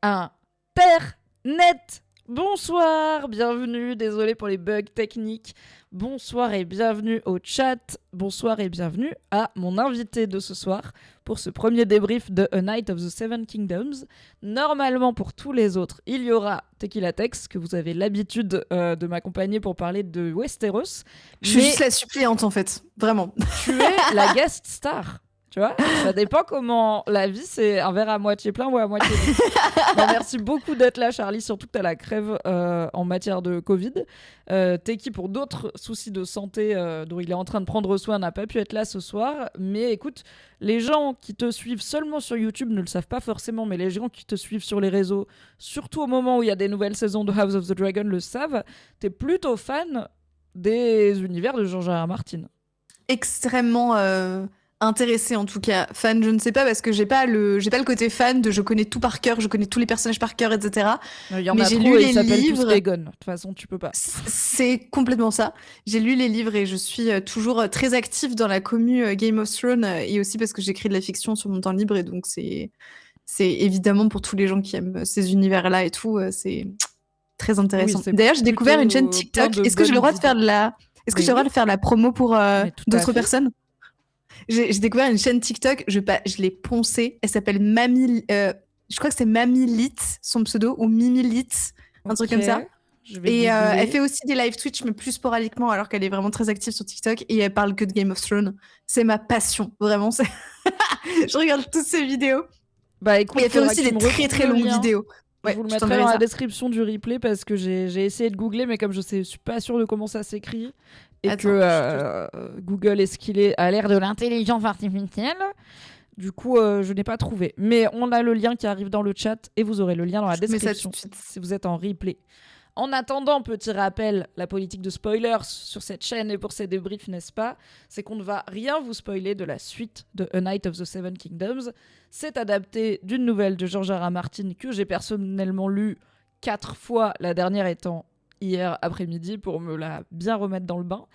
Internet. Bonsoir, bienvenue, désolé pour les bugs techniques. Bonsoir et bienvenue au chat. Bonsoir et bienvenue à mon invité de ce soir pour ce premier débrief de A Night of the Seven Kingdoms. Normalement, pour tous les autres, il y aura Tequila Tex, que vous avez l'habitude de m'accompagner pour parler de Westeros. Je suis juste la suppléante en fait, vraiment. Tu es la guest star. Tu vois, ça dépend comment la vie, c'est un verre à moitié plein ou à moitié vide. Non, merci beaucoup d'être là, Charlie, surtout que tu as la crève en matière de Covid. Teki, pour d'autres soucis de santé dont il est en train de prendre soin, n'a pas pu être là ce soir. Mais écoute, les gens qui te suivent seulement sur YouTube ne le savent pas forcément, mais les gens qui te suivent sur les réseaux, surtout au moment où il y a des nouvelles saisons de House of the Dragon, le savent. T'es plutôt fan des univers de George R. R. Martin. Extrêmement... intéressée en tout cas, fan je ne sais pas parce que j'ai pas le côté fan de je connais tout par cœur, je connais tous les personnages par cœur, etc. Il y en a trop et ils s'appellent tous Aegon. De toute façon tu peux pas. C'est complètement ça. J'ai lu les livres et je suis toujours très active dans la commu Game of Thrones et aussi parce que j'écris de la fiction sur mon temps libre et donc c'est évidemment pour tous les gens qui aiment ces univers là et tout, c'est très intéressant. Oui, d'ailleurs j'ai découvert une chaîne TikTok. Est-ce que j'ai le droit de faire de la promo pour d'autres personnes? J'ai découvert une chaîne TikTok, je l'ai poncée, elle s'appelle Mamie, je crois que c'est Mamie Lit, son pseudo, ou Mimi Lit, un truc comme ça. Et elle fait aussi des live Twitch, mais plus sporadiquement, alors qu'elle est vraiment très active sur TikTok, et elle parle que de Game of Thrones. C'est ma passion, vraiment. Je regarde toutes ses vidéos. Bah écoute, et elle fait aussi des très très longues vidéos. Ouais, je vous le mettrai dans la description du replay parce que j'ai essayé de googler, mais comme je suis pas sûre de comment ça s'écrit, et Google est ce qu'il est à l'ère de l'intelligence artificielle, du coup je n'ai pas trouvé. Mais on a le lien qui arrive dans le chat et vous aurez le lien dans la description si vous êtes en replay. En attendant, petit rappel, la politique de spoilers sur cette chaîne et pour ces débriefs, n'est-ce pas, c'est qu'on ne va rien vous spoiler de la suite de A Night of the Seven Kingdoms. C'est adapté d'une nouvelle de George R. R. Martin que j'ai personnellement lue 4 fois, la dernière étant hier après-midi pour me la bien remettre dans le bain.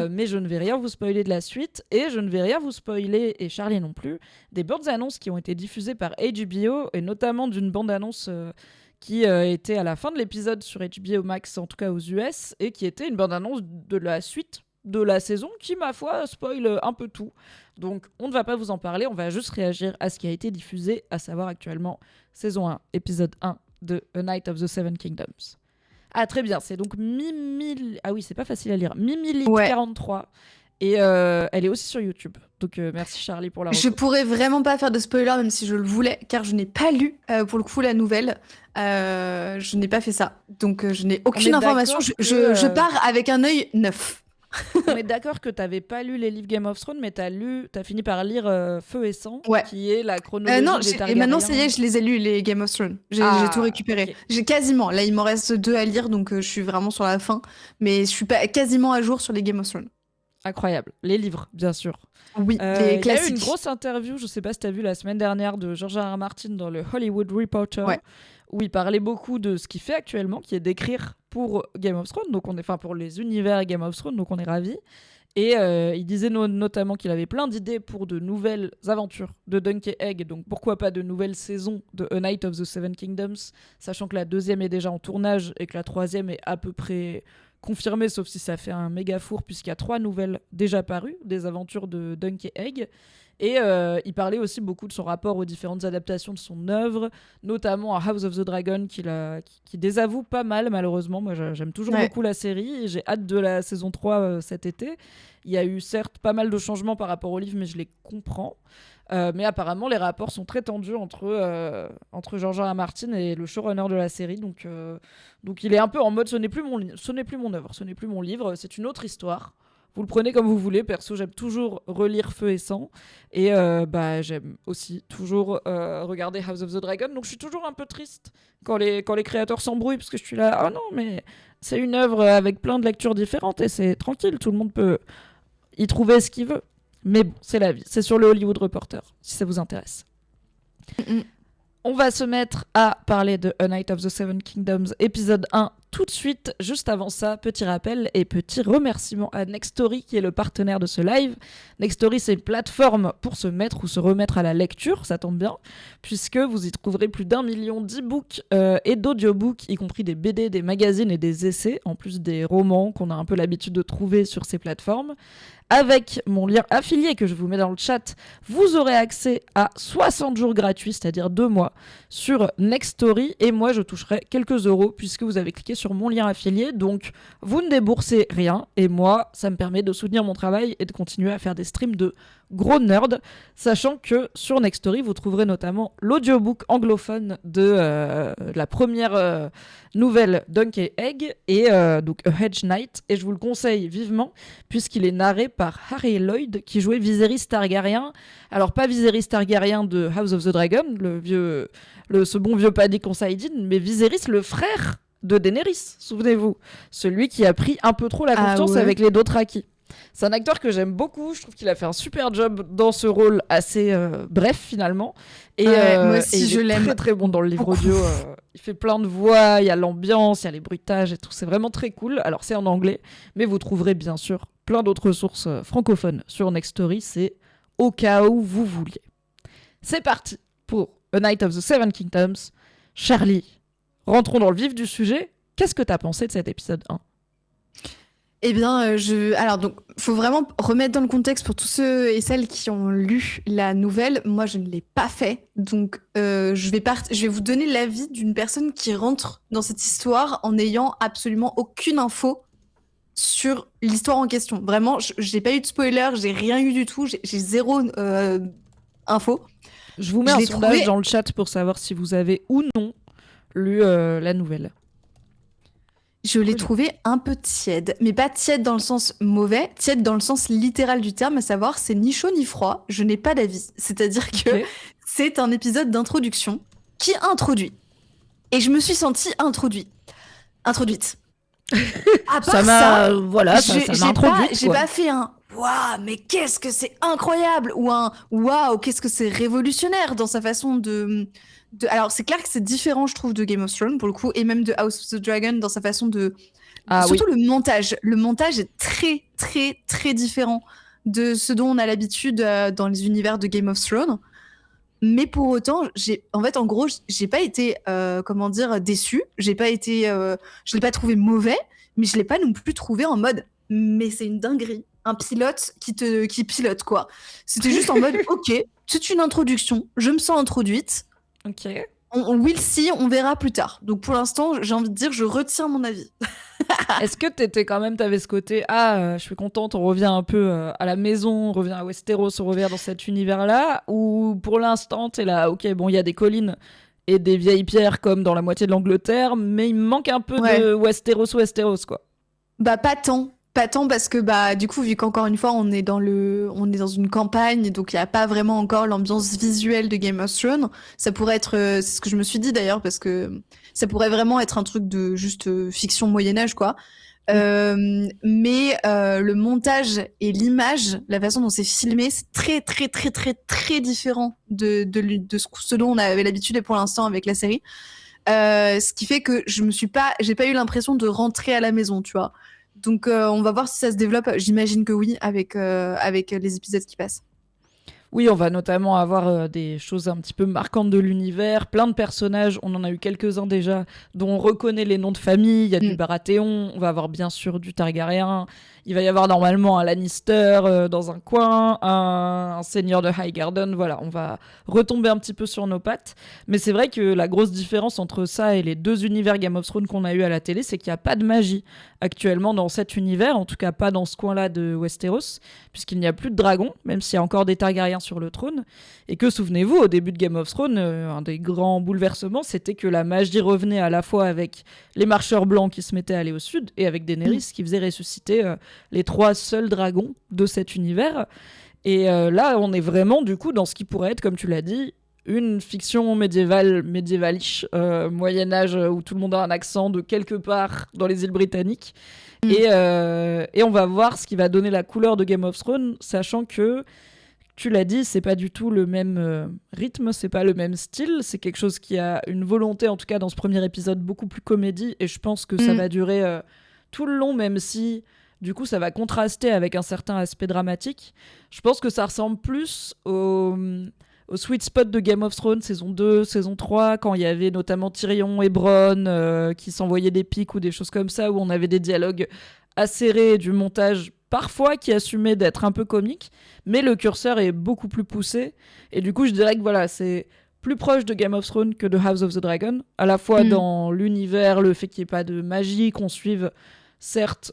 Mais je ne vais rien vous spoiler de la suite et je ne vais rien vous spoiler, et Charlie non plus, des bandes-annonces qui ont été diffusées par HBO et notamment d'une bande-annonce... qui était à la fin de l'épisode sur HBO Max, en tout cas aux US, et qui était une bande-annonce de la suite de la saison qui, ma foi, spoil un peu tout. Donc, on ne va pas vous en parler, on va juste réagir à ce qui a été diffusé, à savoir actuellement saison 1, épisode 1 de A Night of the Seven Kingdoms. Ah, très bien, c'est donc Mimi... Ah oui, c'est pas facile à lire. Mimilit43. Et elle est aussi sur YouTube. Donc merci Charlie pour la reco. Je pourrais vraiment pas faire de spoiler même si je le voulais, car je n'ai pas lu pour le coup la nouvelle. Je n'ai pas fait ça. Donc je n'ai aucune information. Je pars avec un œil neuf. On est d'accord que t'avais pas lu les livres Game of Thrones, mais t'as fini par lire Feu et Sang, qui est la chronologie des Targaryens. Et maintenant ça y est, je les ai lus les Game of Thrones. J'ai tout récupéré. Okay. J'ai quasiment. Là il m'en reste 2 à lire, donc je suis vraiment sur la fin. Mais je suis pas quasiment à jour sur les Game of Thrones. Incroyable. Les livres, bien sûr. Oui, les classiques. Il y a eu une grosse interview, je sais pas si t'as vu la semaine dernière, de George R. R. Martin dans le Hollywood Reporter, où il parlait beaucoup de ce qu'il fait actuellement, qui est d'écrire pour Game of Thrones, donc pour les univers Game of Thrones, donc on est ravis. Et il disait notamment qu'il avait plein d'idées pour de nouvelles aventures de Dunk et Egg, donc pourquoi pas de nouvelles saisons de A Night of the Seven Kingdoms, sachant que la 2e est déjà en tournage et que la 3e est à peu près... confirmé, sauf si ça fait un méga four, puisqu'il y a 3 nouvelles déjà parues, des aventures de Dunk et Egg. Et il parlait aussi beaucoup de son rapport aux différentes adaptations de son œuvre, notamment à House of the Dragon, qui désavoue pas mal, malheureusement. Moi, j'aime toujours beaucoup la série, et j'ai hâte de la saison 3 cet été. Il y a eu certes pas mal de changements par rapport au livre, mais je les comprends. Mais apparemment, les rapports sont très tendus entre George R. R. Martin et le showrunner de la série. Donc il est un peu en mode ce n'est plus mon œuvre, ce n'est plus mon livre, c'est une autre histoire. Vous le prenez comme vous voulez. Perso, j'aime toujours relire Feu et Sang. Et j'aime aussi toujours regarder House of the Dragon. Donc je suis toujours un peu triste quand les créateurs s'embrouillent, parce que je suis là, oh non, mais c'est une œuvre avec plein de lectures différentes et c'est tranquille, tout le monde peut y trouver ce qu'il veut. Mais bon, c'est la vie. C'est sur le Hollywood Reporter, si ça vous intéresse. On va se mettre à parler de A Night of the Seven Kingdoms, épisode 1, tout de suite. Juste avant ça, petit rappel et petit remerciement à Nextory, qui est le partenaire de ce live. Nextory, c'est une plateforme pour se mettre ou se remettre à la lecture, ça tombe bien, puisque vous y trouverez plus d'1 million d'e-books et d'audiobooks, y compris des BD, des magazines et des essais, en plus des romans qu'on a un peu l'habitude de trouver sur ces plateformes. Avec mon lien affilié que je vous mets dans le chat, vous aurez accès à 60 jours gratuits, c'est-à-dire 2 mois, sur Nextory. Et moi, je toucherai quelques euros puisque vous avez cliqué sur mon lien affilié. Donc, vous ne déboursez rien. Et moi, ça me permet de soutenir mon travail et de continuer à faire des streams de gros nerds. Sachant que sur Nextory, vous trouverez notamment l'audiobook anglophone de la première nouvelle Donkey Egg et donc A Hedge Knight. Et je vous le conseille vivement puisqu'il est narré par Harry Lloyd qui jouait Viserys Targaryen. Alors pas Viserys Targaryen de House of the Dragon, ce bon vieux Paddy Considine, mais Viserys le frère de Daenerys, souvenez-vous. Celui qui a pris un peu trop la confiance avec les Dothraki. C'est un acteur que j'aime beaucoup, je trouve qu'il a fait un super job dans ce rôle assez bref finalement. Et, moi aussi, je l'aime très très bon dans le livre audio. Il fait plein de voix, il y a l'ambiance, il y a les bruitages et tout, c'est vraiment très cool. Alors c'est en anglais, mais vous trouverez bien sûr plein d'autres sources francophones sur Nextory, c'est au cas où vous vouliez. C'est parti pour A Night of the Seven Kingdoms. Charlie, rentrons dans le vif du sujet. Qu'est-ce que t'as pensé de cet épisode 1 ? Eh bien, alors donc, faut vraiment remettre dans le contexte pour tous ceux et celles qui ont lu la nouvelle. Moi, je ne l'ai pas fait, donc je vais vous donner l'avis d'une personne qui rentre dans cette histoire en n'ayant absolument aucune info sur l'histoire en question. Vraiment, j'ai pas eu de spoiler, j'ai rien eu du tout, j'ai zéro info. Je vous mets un sondage dans le chat pour savoir si vous avez ou non lu la nouvelle. Je l'ai trouvé un peu tiède, mais pas tiède dans le sens mauvais, tiède dans le sens littéral du terme, à savoir c'est ni chaud ni froid, je n'ai pas d'avis. C'est-à-dire que c'est un épisode d'introduction qui introduit. Et je me suis sentie introduite. À part ça m'a introduite. J'ai pas fait un waouh, mais qu'est-ce que c'est incroyable ou un waouh, qu'est-ce que c'est révolutionnaire dans sa façon de... Alors, c'est clair que c'est différent, je trouve, de Game of Thrones, pour le coup, et même de House of the Dragon, dans sa façon de... Surtout le montage. Le montage est très, très, très différent de ce dont on a l'habitude dans les univers de Game of Thrones. Mais pour autant, en gros, j'ai pas été, déçue. Je l'ai pas trouvé mauvais, mais je l'ai pas non plus trouvé en mode, mais c'est une dinguerie. Un pilote qui pilote, quoi. C'était juste en mode, ok, c'est une introduction, je me sens introduite. Ok. On will see, on verra plus tard. Donc pour l'instant, j'ai envie de dire, je retiens mon avis. Est-ce que t'avais ce côté, je suis contente, on revient un peu à la maison, on revient à Westeros, on revient dans cet univers-là, ou pour l'instant, t'es là, ok, bon, il y a des collines et des vieilles pierres comme dans la moitié de l'Angleterre, mais il me manque un peu de Westeros, quoi. Bah pas tant parce que du coup vu qu'encore une fois on est dans une campagne, donc il y a pas vraiment encore l'ambiance visuelle de Game of Thrones. Ça pourrait être c'est ce que je me suis dit d'ailleurs, parce que ça pourrait vraiment être un truc de juste fiction Moyen-Âge, quoi. Mais le montage et l'image, la façon dont c'est filmé, c'est très très très très très différent de ce dont on avait l'habitude pour l'instant avec la série. Ce qui fait que j'ai pas eu l'impression de rentrer à la maison, tu vois. Donc on va voir si ça se développe. J'imagine que oui, avec les épisodes qui passent. Oui, on va notamment avoir des choses un petit peu marquantes de l'univers, plein de personnages, on en a eu quelques-uns déjà, dont on reconnaît les noms de famille, il y a du Baratheon, on va avoir bien sûr du Targaryen, il va y avoir normalement un Lannister dans un coin, un seigneur de Highgarden, voilà, on va retomber un petit peu sur nos pattes. Mais c'est vrai que la grosse différence entre ça et les deux univers Game of Thrones qu'on a eu à la télé, c'est qu'il n'y a pas de magie actuellement dans cet univers, en tout cas pas dans ce coin-là de Westeros, puisqu'il n'y a plus de dragons, même s'il y a encore des Targaryens sur le trône, et que, souvenez-vous, au début de Game of Thrones, un des grands bouleversements, c'était que la magie revenait à la fois avec les marcheurs blancs qui se mettaient à aller au sud, et avec Daenerys qui faisait ressusciter les 3 seuls dragons de cet univers. Et là, on est vraiment, du coup, dans ce qui pourrait être, comme tu l'as dit, une fiction médiévalish, Moyen-Âge, où tout le monde a un accent de quelque part dans les îles britanniques. Et on va voir ce qui va donner la couleur de Game of Thrones, sachant que tu l'as dit, c'est pas du tout le même rythme, c'est pas le même style, c'est quelque chose qui a une volonté, en tout cas dans ce premier épisode, beaucoup plus comédie, et je pense que ça va durer tout le long, même si du coup ça va contraster avec un certain aspect dramatique. Je pense que ça ressemble plus au sweet spot de Game of Thrones, saison 2, saison 3, quand il y avait notamment Tyrion et Bronn qui s'envoyaient des pics ou des choses comme ça, où on avait des dialogues acérés, du montage parfois qui assumait d'être un peu comique, mais le curseur est beaucoup plus poussé. Et du coup, je dirais que voilà, c'est plus proche de Game of Thrones que de House of the Dragon, à la fois dans l'univers, le fait qu'il n'y ait pas de magie, qu'on suive certes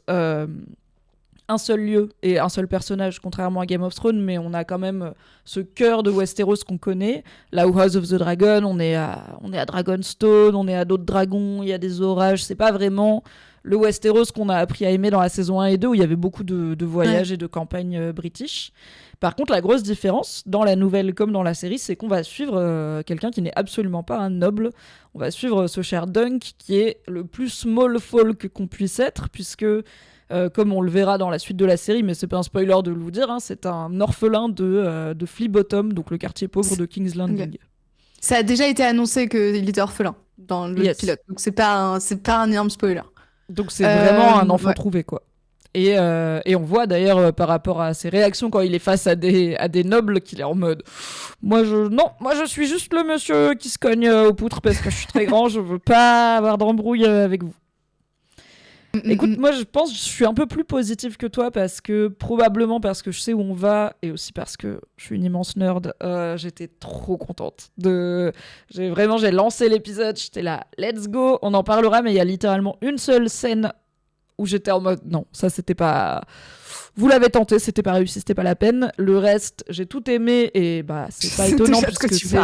un seul lieu et un seul personnage, contrairement à Game of Thrones, mais on a quand même ce cœur de Westeros qu'on connaît. Là où House of the Dragon, on est à Dragonstone, on est à d'autres dragons, il y a des orages, c'est pas vraiment le Westeros qu'on a appris à aimer dans la saison 1 et 2, où il y avait beaucoup de voyages et de campagnes british. Par contre, la grosse différence, dans la nouvelle comme dans la série, c'est qu'on va suivre quelqu'un qui n'est absolument pas un noble. On va suivre ce cher Dunk, qui est le plus small folk qu'on puisse être, puisque, comme on le verra dans la suite de la série, mais c'est pas un spoiler de vous dire, hein, c'est un orphelin de Flea Bottom, donc le quartier pauvre de King's Landing. Ça a déjà été annoncé qu'il était orphelin dans le pilote, donc c'est pas un énorme spoiler. Donc c'est vraiment un enfant trouvé, quoi. Et on voit d'ailleurs par rapport à ses réactions quand il est face à des nobles qu'il est en mode moi je suis juste le monsieur qui se cogne aux poutres parce que je suis très grand, je veux pas avoir d'embrouille avec vous. Écoute, moi je pense que je suis un peu plus positive que toi probablement parce que je sais où on va et aussi parce que je suis une immense nerd. J'étais trop contente j'ai lancé l'épisode, j'étais là, let's go, on en parlera, mais il y a littéralement une seule scène où j'étais en mode non, ça c'était pas, vous l'avez tenté, c'était pas réussi, c'était pas la peine. Le reste, j'ai tout aimé et bah c'est pas étonnant puisque c'est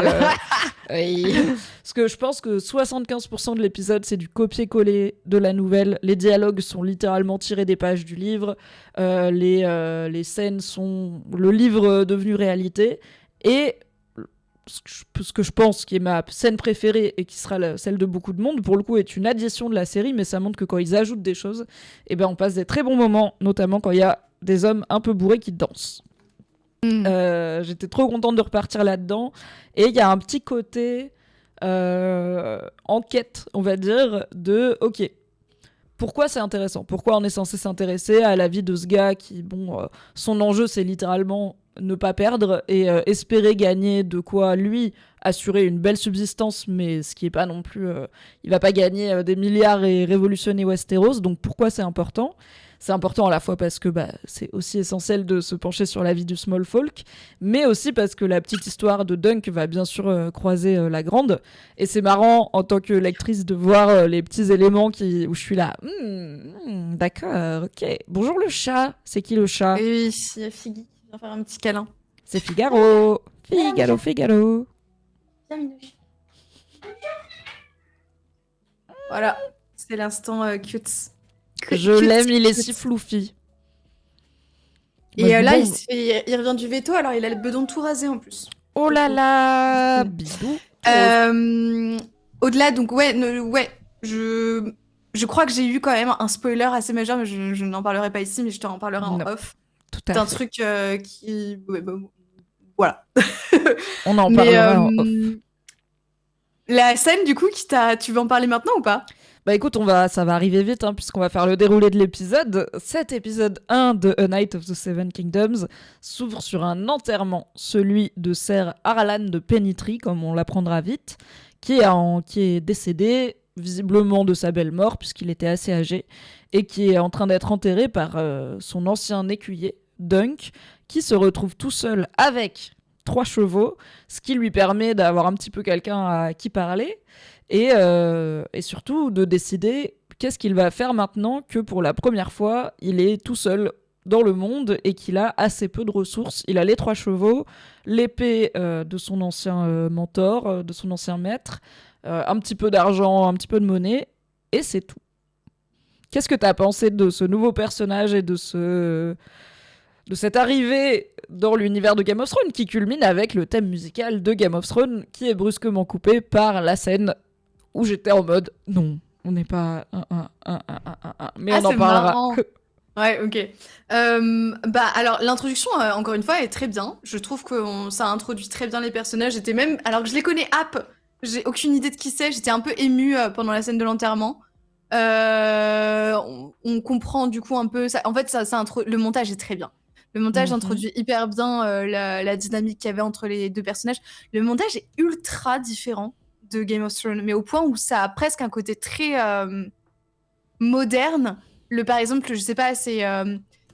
parce que je pense que 75% de l'épisode c'est du copier-coller de la nouvelle. Les dialogues sont littéralement tirés des pages du livre, les scènes sont le livre devenu réalité, et ce que je pense qui est ma scène préférée et qui sera celle de beaucoup de monde, pour le coup est une addition de la série, mais ça montre que quand ils ajoutent des choses, eh ben on passe des très bons moments, notamment quand il y a des hommes un peu bourrés qui dansent. J'étais trop contente de repartir là-dedans, et il y a un petit côté enquête, on va dire, de ok, pourquoi c'est intéressant, pourquoi on est censé s'intéresser à la vie de ce gars qui, son enjeu c'est littéralement ne pas perdre et espérer gagner de quoi lui assurer une belle subsistance, mais ce qui est pas non plus il va pas gagner des milliards et révolutionner Westeros. Donc pourquoi c'est important à la fois parce que c'est aussi essentiel de se pencher sur la vie du small folk, mais aussi parce que la petite histoire de Dunk va bien sûr croiser la grande, et c'est marrant en tant que lectrice de voir les petits éléments où je suis là d'accord, ok, bonjour le chat, c'est qui le chat? Oui, il y a Figgy qui vient faire un petit câlin. C'est Figaro. Figaro. Voilà, c'est l'instant cute. Je l'aime, il est si floufi. Et là, il revient du veto, alors il a le bedon tout rasé en plus. Oh là là, bidou. Au-delà, donc je crois que j'ai eu quand même un spoiler assez majeur, mais je n'en parlerai pas ici, mais je t'en parlerai en off. Tout à fait. C'est un truc qui... voilà. On en parlera en off. La scène, du coup, tu veux en parler maintenant ou pas ? Bah écoute, ça va arriver vite, puisqu'on va faire le déroulé de l'épisode. Cet épisode 1 de A Night of the Seven Kingdoms s'ouvre sur un enterrement, celui de Ser Harlan de Pennytree, comme on l'apprendra vite, qui est décédé, visiblement de sa belle mort, puisqu'il était assez âgé, et qui est en train d'être enterré par son ancien écuyer, Dunk, qui se retrouve tout seul avec 3 chevaux, ce qui lui permet d'avoir un petit peu quelqu'un à qui parler, et surtout de décider qu'est-ce qu'il va faire maintenant que pour la première fois, il est tout seul dans le monde et qu'il a assez peu de ressources. Il a les 3 chevaux, l'épée de son ancien mentor, de son ancien maître, un petit peu d'argent, un petit peu de monnaie, et c'est tout. Qu'est-ce que t'as pensé de ce nouveau personnage et de cette arrivée dans l'univers de Game of Thrones qui culmine avec le thème musical de Game of Thrones qui est brusquement coupé par la scène où j'étais en mode non, on n'est pas mais on en parlera. Ouais, ok. Alors l'introduction, encore une fois, est très bien. Je trouve que ça introduit très bien les personnages. J'étais même, alors que je les connais j'ai aucune idée de qui c'est. J'étais un peu émue pendant la scène de l'enterrement. On comprend du coup un peu ça. En fait, le montage est très bien. Le montage introduit hyper bien la dynamique qu'il y avait entre les deux personnages. Le montage est ultra différent de Game of Thrones, mais au point où ça a presque un côté très moderne. Par exemple, je sais pas,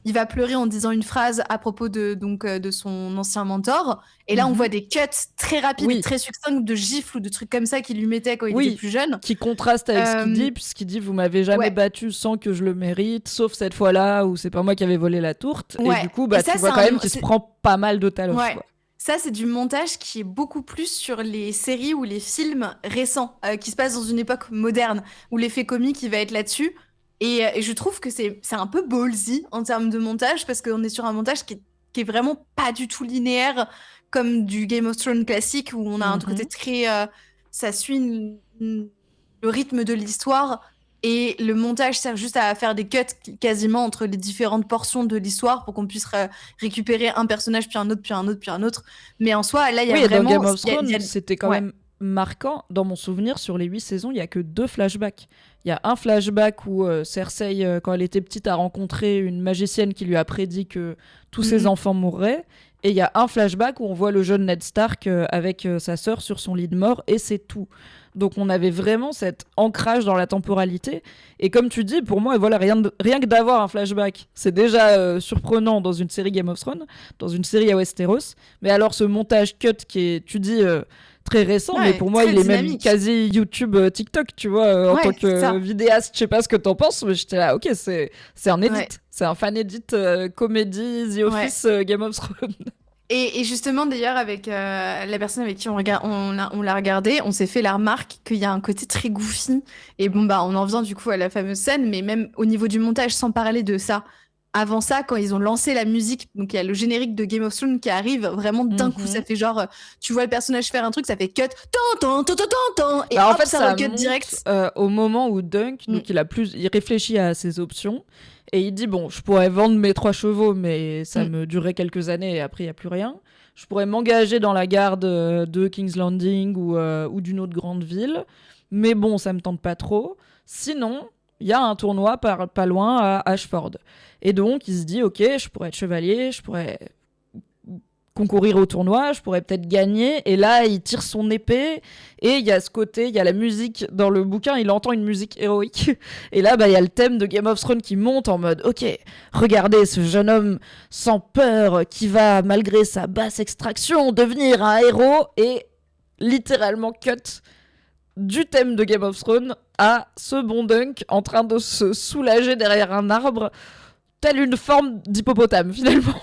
il va pleurer en disant une phrase à propos de son ancien mentor. Et là, on voit des cuts très rapides, et très succincts de gifles ou de trucs comme ça qu'il lui mettait quand il était plus jeune. Qui contraste avec ce qu'il dit, puisqu'il dit vous m'avez jamais battu sans que je le mérite, sauf cette fois-là où c'est pas moi qui avais volé la tourte. Et du coup, tu vois quand même qu'il se prend pas mal de talons. Ça, c'est du montage qui est beaucoup plus sur les séries ou les films récents, qui se passent dans une époque moderne, où l'effet comique, il va être là-dessus. Et je trouve que c'est un peu ballsy en termes de montage, parce qu'on est sur un montage qui est vraiment pas du tout linéaire, comme du Game of Thrones classique, où on a un côté très... ça suit le rythme de l'histoire, et le montage sert juste à faire des cuts quasiment entre les différentes portions de l'histoire pour qu'on puisse récupérer un personnage, puis un autre, puis un autre, puis un autre. Mais en soi, là, il y a vraiment... dans Game of Thrones, c'était quand même marquant. Dans mon souvenir, sur les 8 saisons, il y a que 2 flashbacks. Il y a un flashback où Cersei, quand elle était petite, a rencontré une magicienne qui lui a prédit que tous ses enfants mourraient. Et il y a un flashback où on voit le jeune Ned Stark avec sa sœur sur son lit de mort, et c'est tout. Donc on avait vraiment cet ancrage dans la temporalité. Et comme tu dis, pour moi, voilà, rien que d'avoir un flashback, c'est déjà surprenant dans une série Game of Thrones, dans une série à Westeros. Mais alors ce montage cut qui est, tu dis... très récent, mais pour moi il est même quasi YouTube, TikTok, tu vois, en tant que vidéaste. Je sais pas ce que t'en penses, mais j'étais là, ok, c'est un edit, c'est un fan edit comédie The Office Game of Thrones. Et justement, d'ailleurs, avec la personne avec qui on l'a regardé, on s'est fait la remarque qu'il y a un côté très goofy. Et bon, on en vient du coup à la fameuse scène, mais même au niveau du montage, sans parler de ça. Avant ça, quand ils ont lancé la musique, donc il y a le générique de Game of Thrones qui arrive vraiment d'un coup. Ça fait genre, tu vois le personnage faire un truc, ça fait cut, et en hop, fait, ça cut monte, direct. Au moment où Dunk, donc il réfléchit à ses options et il dit bon, je pourrais vendre mes 3 chevaux, mais ça me durerait quelques années et après il y a plus rien. Je pourrais m'engager dans la garde de King's Landing ou d'une autre grande ville, mais bon, ça me tente pas trop. Sinon, il y a un tournoi pas loin à Ashford. Et donc, il se dit, ok, je pourrais être chevalier, je pourrais concourir au tournoi, je pourrais peut-être gagner. Et là, il tire son épée. Et il y a ce côté, il y a la musique dans le bouquin, il entend une musique héroïque. Et là, il y a le thème de Game of Thrones qui monte en mode, ok, regardez ce jeune homme sans peur qui va, malgré sa basse extraction, devenir un héros. Et littéralement cut du thème de Game of Thrones à ce bon Dunk en train de se soulager derrière un arbre, telle une forme d'hippopotame finalement.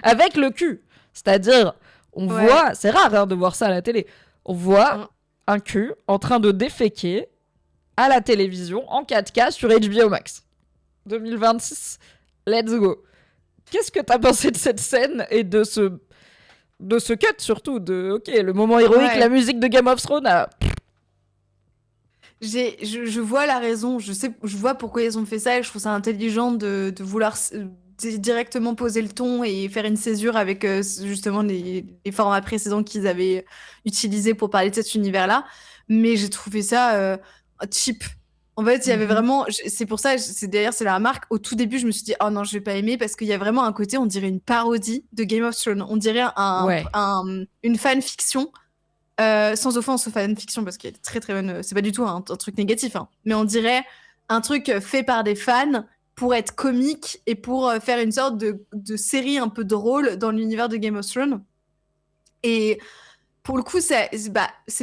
Avec le cul. C'est-à-dire, on voit, c'est rare de voir ça à la télé, on voit un cul en train de déféquer à la télévision en 4K sur HBO Max. 2026, let's go. Qu'est-ce que t'as pensé de cette scène et de ce cut surtout, ok, le moment héroïque, la musique de Game of Thrones je vois la raison, je vois pourquoi ils ont fait ça, et je trouve ça intelligent de vouloir directement poser le ton et faire une césure avec justement les formats précédents qu'ils avaient utilisés pour parler de cet univers-là. Mais j'ai trouvé ça cheap. En fait, il y avait vraiment... C'est pour ça, d'ailleurs, c'est la remarque. Au tout début, je me suis dit, oh non, je vais pas aimer, parce qu'il y a vraiment un côté, on dirait une parodie de Game of Thrones. On dirait une fanfiction. Sans offense aux fanfictions, parce qu'il y a très très bonne... C'est pas du tout un truc négatif, hein. Mais on dirait un truc fait par des fans pour être comique et pour faire une sorte de série un peu drôle dans l'univers de Game of Thrones. Et pour le coup, c'est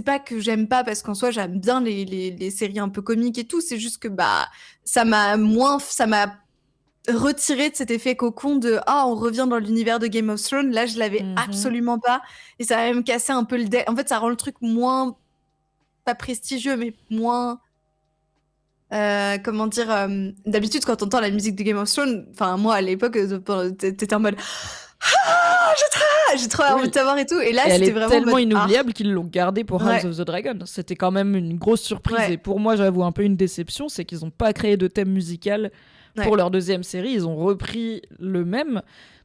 pas que j'aime pas, parce qu'en soi, j'aime bien les séries un peu comiques et tout. C'est juste que ça m'a retiré de cet effet cocon de on revient dans l'univers de Game of Thrones. Là, je l'avais absolument pas, et ça va même casser un peu en fait, ça rend le truc moins, pas prestigieux, mais moins comment dire, d'habitude quand t'entends la musique de Game of Thrones, enfin moi à l'époque t'étais en mode j'ai trop envie de savoir et tout, et là c'était vraiment tellement inoubliable qu'ils l'ont gardé pour House of the Dragon. C'était quand même une grosse surprise, et pour moi, j'avoue, un peu une déception, c'est qu'ils ont pas créé de thème musical pour leur deuxième série, ils ont repris le même.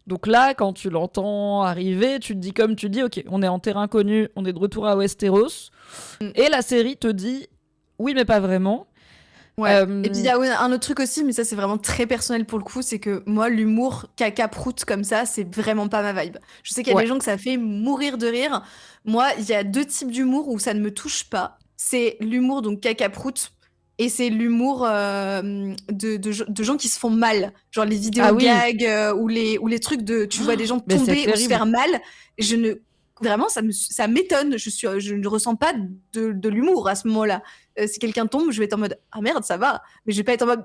Donc là, quand tu l'entends arriver, tu te dis comme tu dis, ok, on est en terrain connu, on est de retour à Westeros. Et la série te dit, oui, mais pas vraiment. Ouais. Et puis il y a un autre truc aussi, mais ça c'est vraiment très personnel pour le coup, c'est que moi l'humour caca-prout comme ça, c'est vraiment pas ma vibe. Je sais qu'il y a des gens que ça fait mourir de rire. Moi, il y a 2 types d'humour où ça ne me touche pas. C'est l'humour donc caca-prout et c'est l'humour de gens qui se font mal. Genre les vidéos gags ou les trucs de tu vois des gens tomber ou se faire mal. Vraiment, ça m'étonne. Je ne ressens pas de l'humour à ce moment-là. Si quelqu'un tombe, je vais être en mode ah merde, ça va. Mais je vais pas être en mode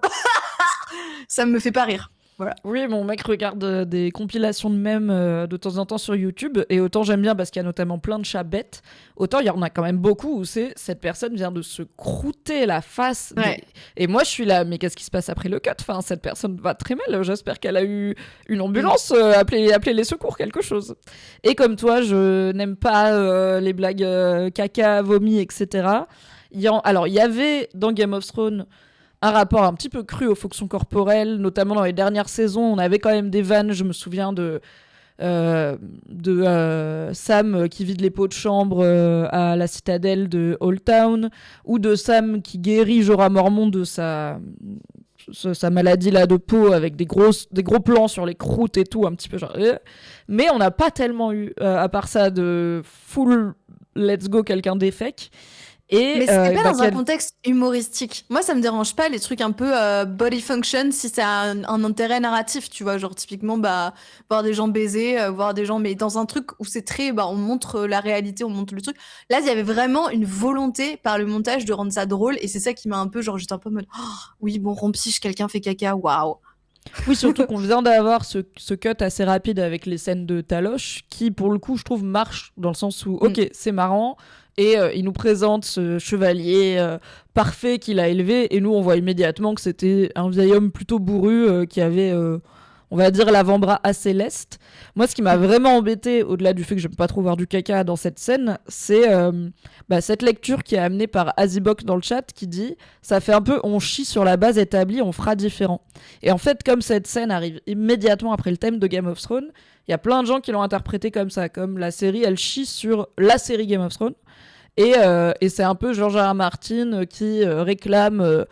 ça me fait pas rire. Voilà. Oui, mon mec regarde des compilations de mèmes de temps en temps sur YouTube, et autant j'aime bien parce qu'il y a notamment plein de chats bêtes, autant il y en a quand même beaucoup où c'est cette personne vient de se croûter la face. Et moi je suis là, mais qu'est-ce qui se passe après le cut? Enfin, cette personne va très mal, j'espère qu'elle a eu une ambulance, appeler les secours, quelque chose. Et comme toi, je n'aime pas les blagues caca, vomi, etc. Alors, il y avait dans Game of Thrones un rapport un petit peu cru aux fonctions corporelles, notamment dans les dernières saisons. On avait quand même des vannes, je me souviens de Sam qui vide les pots de chambre à la citadelle de Old Town, ou de Sam qui guérit Jorah Mormont de sa maladie là de peau avec des gros plans sur les croûtes et tout, un petit peu genre. Mais on n'a pas tellement eu, à part ça, de full let's go quelqu'un défèque. Mais c'est pas dans un contexte humoristique. Moi, ça me dérange pas les trucs un peu body function si ça a un intérêt narratif, tu vois, genre typiquement voir des gens baiser, voir des gens, mais dans un truc où c'est très, on montre la réalité, on montre le truc. Là, il y avait vraiment une volonté par le montage de rendre ça drôle, et c'est ça qui m'a un peu, genre, j'étais un peu en mode, oh, oui, bon, rompiche, quelqu'un fait caca, waouh. Oui, surtout qu'on vient d'avoir ce cut assez rapide avec les scènes de Taloche qui, pour le coup, je trouve marche dans le sens où, ok, c'est marrant, et il nous présente ce chevalier parfait qu'il a élevé, et nous, on voit immédiatement que c'était un vieil homme plutôt bourru qui avait, on va dire, l'avant-bras assez leste. Moi, ce qui m'a vraiment embêté, au-delà du fait que j'aime pas trop voir du caca dans cette scène, c'est cette lecture qui est amenée par Azibok dans le chat qui dit « Ça fait un peu on chie sur la base établie, on fera différent ». Et en fait, comme cette scène arrive immédiatement après le thème de Game of Thrones, il y a plein de gens qui l'ont interprété comme ça, comme la série, elle chie sur la série Game of Thrones. Et c'est un peu George R. R. Martin qui réclame...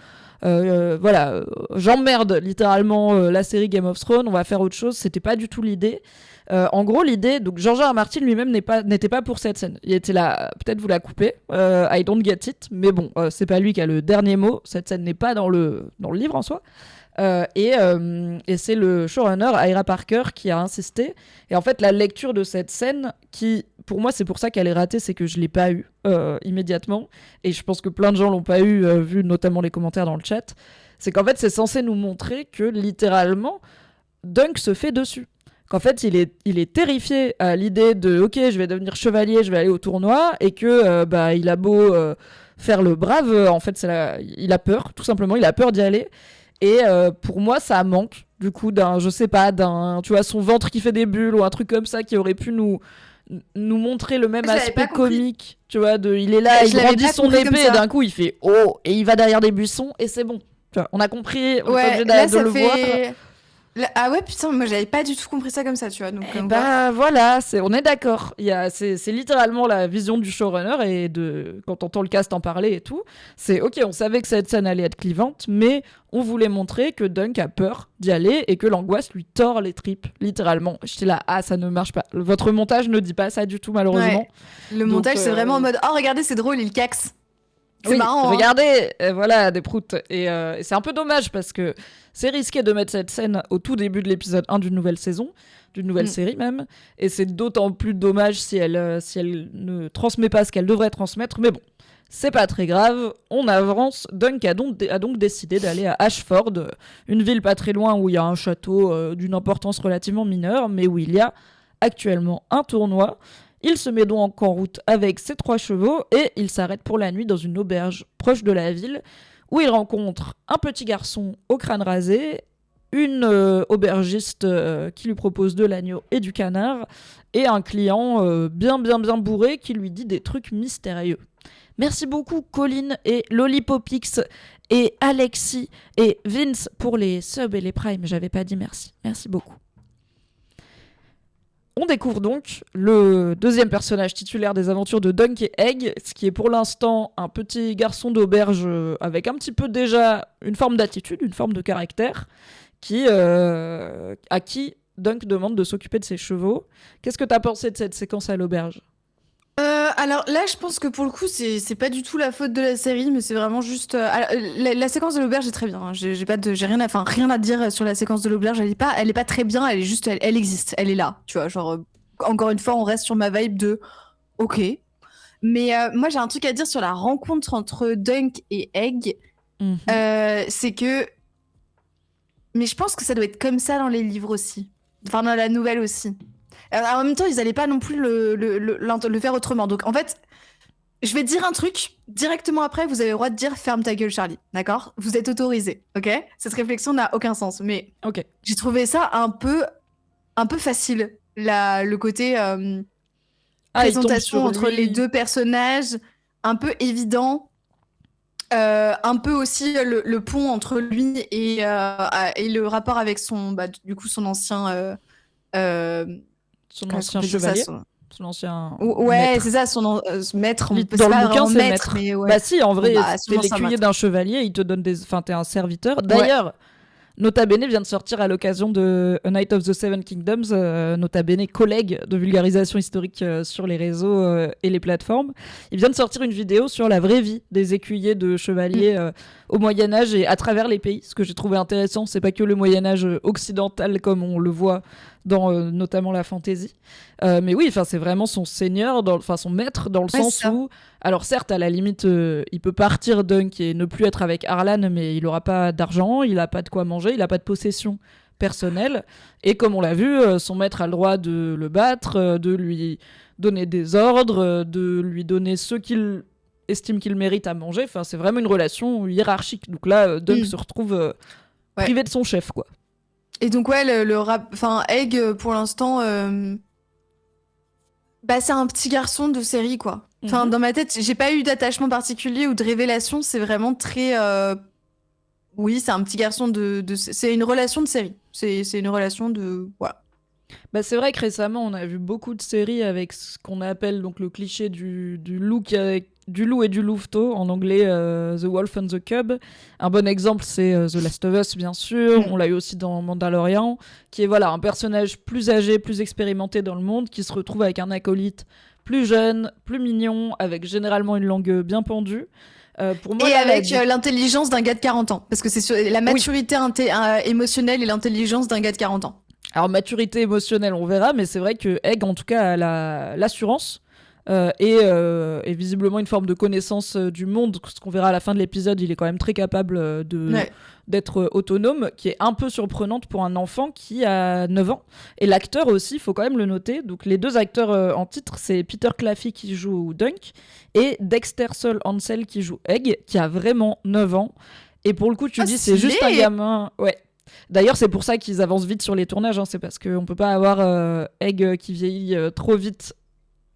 j'emmerde littéralement la série Game of Thrones, on va faire autre chose. C'était pas du tout l'idée. En gros, l'idée, donc George R. R. Martin lui-même n'était pas pour cette scène. Il était là, peut-être vous la coupez, I don't get it, mais bon, c'est pas lui qui a le dernier mot. Cette scène n'est pas dans le livre en soi. Et c'est le showrunner Ira Parker qui a insisté. Et en fait, la lecture de cette scène, qui, pour moi, c'est pour ça qu'elle est ratée, c'est que je l'ai pas eu immédiatement. Et je pense que plein de gens l'ont pas eu, vu notamment les commentaires dans le chat. C'est qu'en fait, c'est censé nous montrer que littéralement, Dunk se fait dessus. Qu'en fait, il est terrifié à l'idée de ok, je vais devenir chevalier, je vais aller au tournoi, et que il a beau faire le brave, en fait, il a peur, tout simplement, il a peur d'y aller. Et pour moi, ça manque du coup tu vois, son ventre qui fait des bulles ou un truc comme ça qui aurait pu nous montrer le même aspect comique. Tu vois, il est là, il brandit son épée et d'un coup il fait oh et il va derrière des buissons et c'est bon. Tu vois, on a compris, on est obligé de le voir. Ah ouais, putain, moi j'avais pas du tout compris ça comme ça, tu vois. Donc, voilà, on est d'accord. C'est littéralement la vision du showrunner, et quand on entend le cast en parler et tout, c'est ok, on savait que cette scène allait être clivante, mais on voulait montrer que Dunk a peur d'y aller et que l'angoisse lui tord les tripes, littéralement. J'étais là, ça ne marche pas. Votre montage ne dit pas ça du tout, malheureusement. Ouais. Le montage, c'est vraiment en mode, oh regardez, c'est drôle, il caxe. C'est marrant. Regardez, voilà, des proutes. Et c'est un peu dommage parce que c'est risqué de mettre cette scène au tout début de l'épisode 1 d'une nouvelle saison, d'une nouvelle série même. Et c'est d'autant plus dommage si elle ne transmet pas ce qu'elle devrait transmettre. Mais bon, c'est pas très grave. On avance. Dunk a donc décidé d'aller à Ashford, une ville pas très loin où il y a un château d'une importance relativement mineure, mais où il y a actuellement un tournoi. Il se met donc en route avec ses 3 chevaux et il s'arrête pour la nuit dans une auberge proche de la ville où il rencontre un petit garçon au crâne rasé, une aubergiste qui lui propose de l'agneau et du canard et un client bien bourré qui lui dit des trucs mystérieux. Merci beaucoup Colin et Lollipopix et Alexis et Vince pour les subs et les primes. J'avais pas dit merci. Merci beaucoup. On découvre donc le deuxième personnage titulaire des aventures de Dunk et Egg, ce qui est pour l'instant un petit garçon d'auberge avec un petit peu déjà une forme d'attitude, une forme de caractère, à qui Dunk demande de s'occuper de ses chevaux. Qu'est-ce que t'as pensé de cette séquence à l'auberge ? Alors là, je pense que pour le coup, c'est pas du tout la faute de la série, mais c'est vraiment juste. La séquence de l'auberge est très bien. Hein. J'ai rien à dire sur la séquence de l'auberge. Elle est pas très bien. Elle est juste, elle existe. Elle est là. Tu vois, genre encore une fois, on reste sur ma vibe de OK. Mais moi, j'ai un truc à dire sur la rencontre entre Dunk et Egg. C'est que, mais je pense que ça doit être comme ça dans les livres aussi. Enfin, dans la nouvelle aussi. En même temps, ils allaient pas non plus le faire autrement. Donc, en fait, je vais te dire un truc. Directement après, vous avez le droit de dire « Ferme ta gueule, Charlie ». D'accord ? Vous êtes autorisé, ok ? Cette réflexion n'a aucun sens. Mais j'ai trouvé ça un peu facile. Le côté présentation entre les deux personnages, un peu évident. Un peu aussi le pont entre lui et le rapport avec son ancien... son ancien chevalier, son ancien maître. C'est ça, son maître. Dans le bouquin, c'est maître. Mais ouais. Bah si, en vrai, t'es l'écuyer d'un chevalier, il te donne t'es un serviteur. D'ailleurs, Nota Bene vient de sortir à l'occasion de A Night of the Seven Kingdoms, Nota Bene, collègue de vulgarisation historique sur les réseaux et les plateformes. Il vient de sortir une vidéo sur la vraie vie des écuyers de chevaliers au Moyen-Âge et à travers les pays. Ce que j'ai trouvé intéressant, c'est pas que le Moyen-Âge occidental comme on le voit dans notamment la fantasy. Mais oui, c'est vraiment son seigneur, son maître, dans le sens où... Alors certes, à la limite, il peut partir Dunk et ne plus être avec Arlan, mais il n'aura pas d'argent, il n'a pas de quoi manger, il n'a pas de possession personnelle. Et comme on l'a vu, son maître a le droit de le battre, de lui donner des ordres, de lui donner ce qu'il estime qu'il mérite à manger. C'est vraiment une relation hiérarchique. Donc là, Dunk se retrouve privé de son chef, quoi. Et donc Egg, pour l'instant, c'est un petit garçon de série, quoi. Dans ma tête, j'ai pas eu d'attachement particulier ou de révélation. C'est vraiment très... Oui, c'est un petit garçon c'est une relation de série. C'est une relation de... Voilà. C'est vrai que récemment, on a vu beaucoup de séries avec ce qu'on appelle donc le cliché du loup du loup et du louveteau, en anglais The Wolf and the Cub. Un bon exemple, c'est The Last of Us, bien sûr. On l'a eu aussi dans Mandalorian, qui est un personnage plus âgé, plus expérimenté dans le monde, qui se retrouve avec un acolyte plus jeune, plus mignon, avec généralement une langue bien pendue. Pour moi, et avec l'intelligence d'un gars de 40 ans. Parce que c'est la maturité émotionnelle et l'intelligence d'un gars de 40 ans. Alors, maturité émotionnelle, on verra, mais c'est vrai que Egg, en tout cas, a l'assurance et visiblement une forme de connaissance du monde. Ce qu'on verra à la fin de l'épisode, il est quand même très capable d'être autonome, qui est un peu surprenante pour un enfant qui a 9 ans. Et l'acteur aussi, il faut quand même le noter. Donc, les deux acteurs en titre, c'est Peter Claffey qui joue Dunk et Dexter Sol Ansel qui joue Egg, qui a vraiment 9 ans. Et pour le coup, tu dis, c'est juste un gamin... Ouais. D'ailleurs, c'est pour ça qu'ils avancent vite sur les tournages. C'est parce qu'on peut pas avoir Egg qui vieillit trop vite.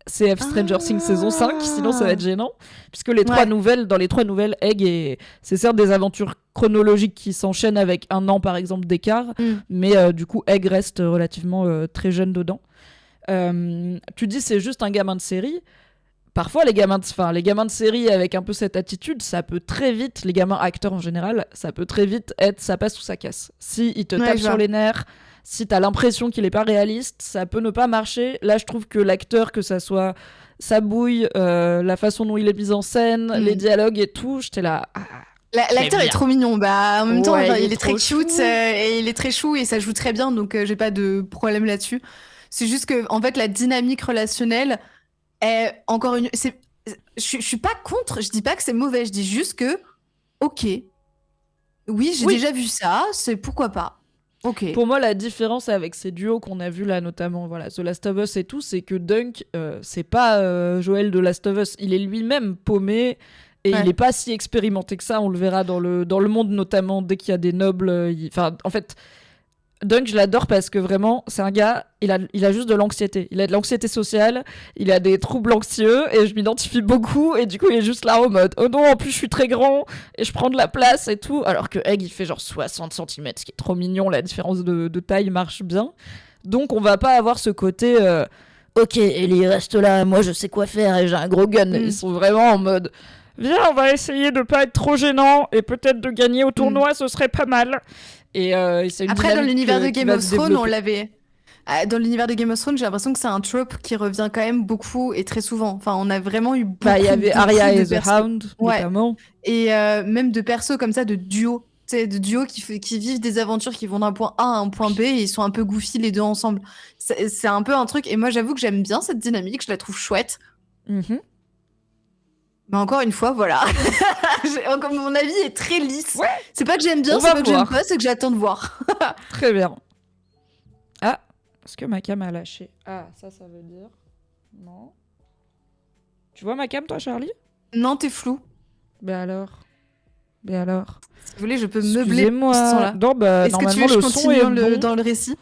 CF Stranger Things saison 5, sinon ça va être gênant. Puisque dans les trois nouvelles, Egg, c'est certes des aventures chronologiques qui s'enchaînent avec 1 an par exemple d'écart, mais du coup, Egg reste relativement très jeune dedans. Tu dis c'est juste un gamin de série. Parfois, les gamins de série avec un peu cette attitude, ça peut très vite, les gamins acteurs en général, ça peut très vite être ça passe ou ça casse. Si il te tape sur les nerfs, si t'as l'impression qu'il est pas réaliste, ça peut ne pas marcher. Là, je trouve que l'acteur, que ça soit sa bouille, la façon dont il est mis en scène, les dialogues et tout, j'étais là... L'acteur est trop mignon. En même temps, il est très cute et il est très chou et ça joue très bien, donc j'ai pas de problème là-dessus. C'est juste que, en fait, la dynamique relationnelle... encore une... Je suis pas contre, je dis pas que c'est mauvais, je dis juste que, ok, oui, j'ai déjà vu ça, c'est pourquoi pas. Ok. Pour moi, la différence avec ces duos qu'on a vus là, notamment The Last of Us et tout, c'est que Dunk, c'est pas Joel de Last of Us, il est lui-même paumé et il est pas si expérimenté que ça, on le verra dans le monde, notamment dès qu'il y a des nobles. En fait... Dunk, je l'adore parce que vraiment, c'est un gars, il a juste de l'anxiété. Il a de l'anxiété sociale, il a des troubles anxieux et je m'identifie beaucoup. Et du coup, il est juste là en mode oh non, en plus, je suis très grand et je prends de la place et tout. Alors que Egg, il fait genre 60 cm, ce qui est trop mignon. La différence de taille marche bien. Donc, on va pas avoir ce côté ok, Ellie, reste là, moi je sais quoi faire et j'ai un gros gun. Ils sont vraiment en mode viens, on va essayer de pas être trop gênant et peut-être de gagner au tournoi, ce serait pas mal. Et c'est une Après, dans dynamique l'univers de qui Game va of se Thrones, on développer. l'avait. Dans l'univers de Game of Thrones, j'ai l'impression que c'est un trope qui revient quand même beaucoup et très souvent. Enfin, on a vraiment eu beaucoup, Il y avait beaucoup Arya de et The persos. Hound, Ouais. notamment. Et même de persos comme ça, de duos. Tu sais, de duos qui vivent des aventures, qui vont d'un point A à un point B et ils sont un peu goofy les deux ensemble. C'est un peu un truc. Et moi, j'avoue que j'aime bien cette dynamique, je la trouve chouette. Mhm. Mais encore une fois, voilà. Mon avis est très lisse. Ouais. C'est pas que j'aime bien, On c'est va pas que j'aime voir. pas, c'est que j'attends de voir. Très bien. Ah, est-ce que ma cam a lâché? Ah, ça veut dire... Non. Tu vois ma cam, toi, Charlie? Non, t'es flou. Ben alors. Si vous voulez, je peux meubler Excusez-moi. ce son-là. Non, bah, Est-ce que tu normalement, veux que je le son continue est bon. dans le récit?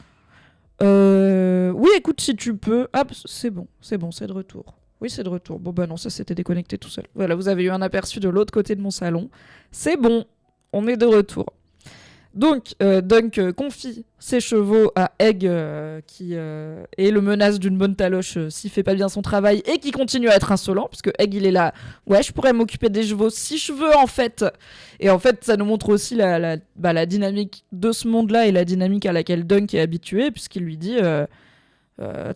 Oui, écoute, si tu peux. Ah, c'est bon, c'est de retour. Oui, c'est de retour. Bon, bah non, ça s'était déconnecté tout seul. Voilà, vous avez eu un aperçu de l'autre côté de mon salon. C'est bon, on est de retour. Donc, Dunk confie ses chevaux à Egg, qui est le menace d'une bonne taloche s'il fait pas bien son travail et qui continue à être insolent, puisque Egg, il est là. Ouais, je pourrais m'occuper des chevaux si je veux, en fait. Et en fait, ça nous montre aussi la dynamique de ce monde-là et la dynamique à laquelle Dunk est habitué, puisqu'il lui dit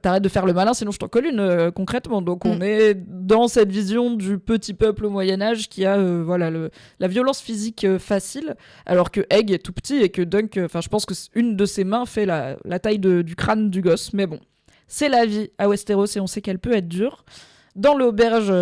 t'arrêtes de faire le malin, sinon je t'en colle une, concrètement. Donc, on est dans cette vision du petit peuple au Moyen-Âge qui a la violence physique facile, alors que Egg est tout petit et que Dunk, je pense que une de ses mains fait la taille du crâne du gosse. Mais bon, c'est la vie à Westeros et on sait qu'elle peut être dure. Dans l'auberge,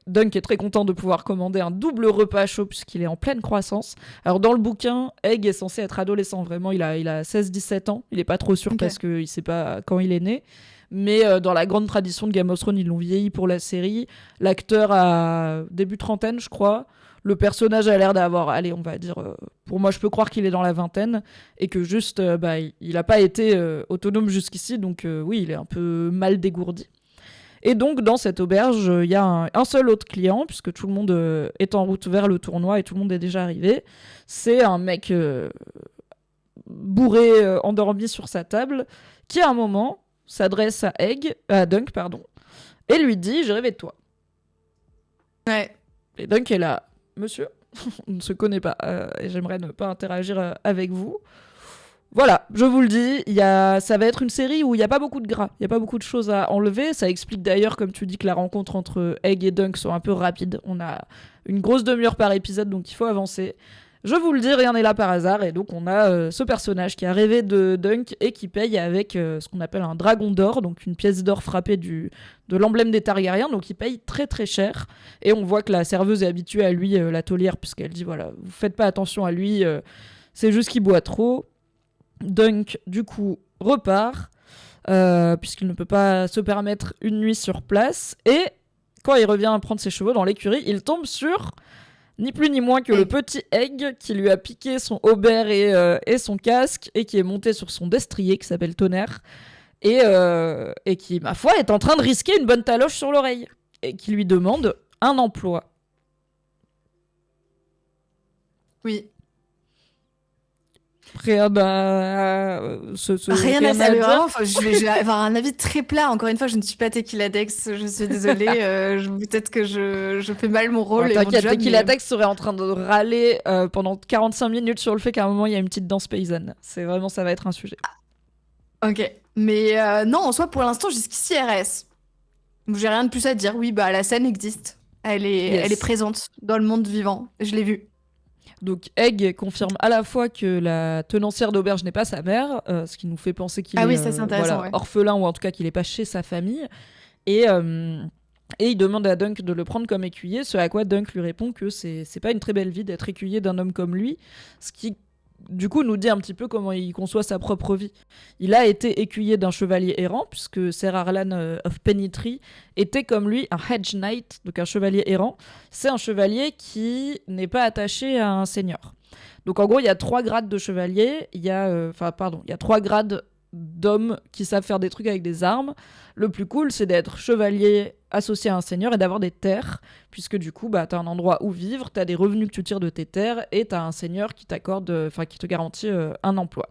Dunk est très content de pouvoir commander un double repas chaud puisqu'il est en pleine croissance. Alors dans le bouquin, Egg est censé être adolescent, vraiment, il a 16-17 ans. Il est pas trop sûr parce qu'il sait pas quand il est né. Mais dans la grande tradition de Game of Thrones, ils l'ont vieilli pour la série. L'acteur a début trentaine, je crois. Le personnage a l'air d'avoir, allez, on va dire, pour moi, je peux croire qu'il est dans la vingtaine et que juste, il a pas été autonome jusqu'ici, donc oui, il est un peu mal dégourdi. Et donc, dans cette auberge, il y a un seul autre client, puisque tout le monde est en route vers le tournoi et tout le monde est déjà arrivé. C'est un mec bourré, endormi sur sa table, qui à un moment s'adresse à Dunk, et lui dit « J'ai rêvé de toi ». Ouais. Et Dunk est là « Monsieur, on ne se connaît pas, et j'aimerais ne pas interagir avec vous ». Voilà, je vous le dis, ça va être une série où il n'y a pas beaucoup de gras, il n'y a pas beaucoup de choses à enlever. Ça explique d'ailleurs, comme tu dis, que la rencontre entre Egg et Dunk soit un peu rapide. On a une grosse demi-heure par épisode, donc il faut avancer. Je vous le dis, rien n'est là par hasard, et donc on a ce personnage qui a rêvé de Dunk et qui paye avec ce qu'on appelle un dragon d'or, donc une pièce d'or frappée de l'emblème des Targaryens, donc il paye très très cher. Et on voit que la serveuse est habituée à lui, la taulière, puisqu'elle dit voilà, vous faites pas attention à lui, c'est juste qu'il boit trop. Dunk, du coup, repart, puisqu'il ne peut pas se permettre une nuit sur place. Et quand il revient prendre ses chevaux dans l'écurie, il tombe sur ni plus ni moins que le petit Egg qui lui a piqué son haubert et son casque et qui est monté sur son destrier qui s'appelle Tonnerre et qui, ma foi, est en train de risquer une bonne taloche sur l'oreille et qui lui demande un emploi. Oui. Rien à dire. Enfin, je vais avoir un avis très plat. Encore une fois, je ne suis pas Tequila Dex. Je suis désolée. Peut-être que je fais mal mon rôle. T'inquiète, Tequila Dex serait en train de râler pendant 45 minutes sur le fait qu'à un moment, il y a une petite danse paysanne. C'est vraiment, ça va être un sujet. Ok. Mais non, en soi, pour l'instant, jusqu'ici, RS. J'ai rien de plus à dire. Oui, bah la scène existe. Elle est présente dans le monde vivant. Je l'ai vue. Donc Egg confirme à la fois que la tenancière d'auberge n'est pas sa mère, ce qui nous fait penser qu'il est orphelin ou en tout cas qu'il n'est pas chez sa famille. Et il demande à Dunk de le prendre comme écuyer, ce à quoi Dunk lui répond que c'est pas une très belle vie d'être écuyer d'un homme comme lui, ce qui du coup nous dit un petit peu comment il conçoit sa propre vie. Il a été écuyer d'un chevalier errant, puisque Ser Arlan of Pennytree était comme lui un hedge knight, donc un chevalier errant. C'est un chevalier qui n'est pas attaché à un seigneur. Donc en gros, il y a 3 grades de chevalier, il y a 3 grades d'hommes qui savent faire des trucs avec des armes. Le plus cool, c'est d'être chevalier associé à un seigneur et d'avoir des terres, puisque du coup, bah, t'as un endroit où vivre, t'as des revenus que tu tires de tes terres, et t'as un seigneur qui qui te garantit un emploi.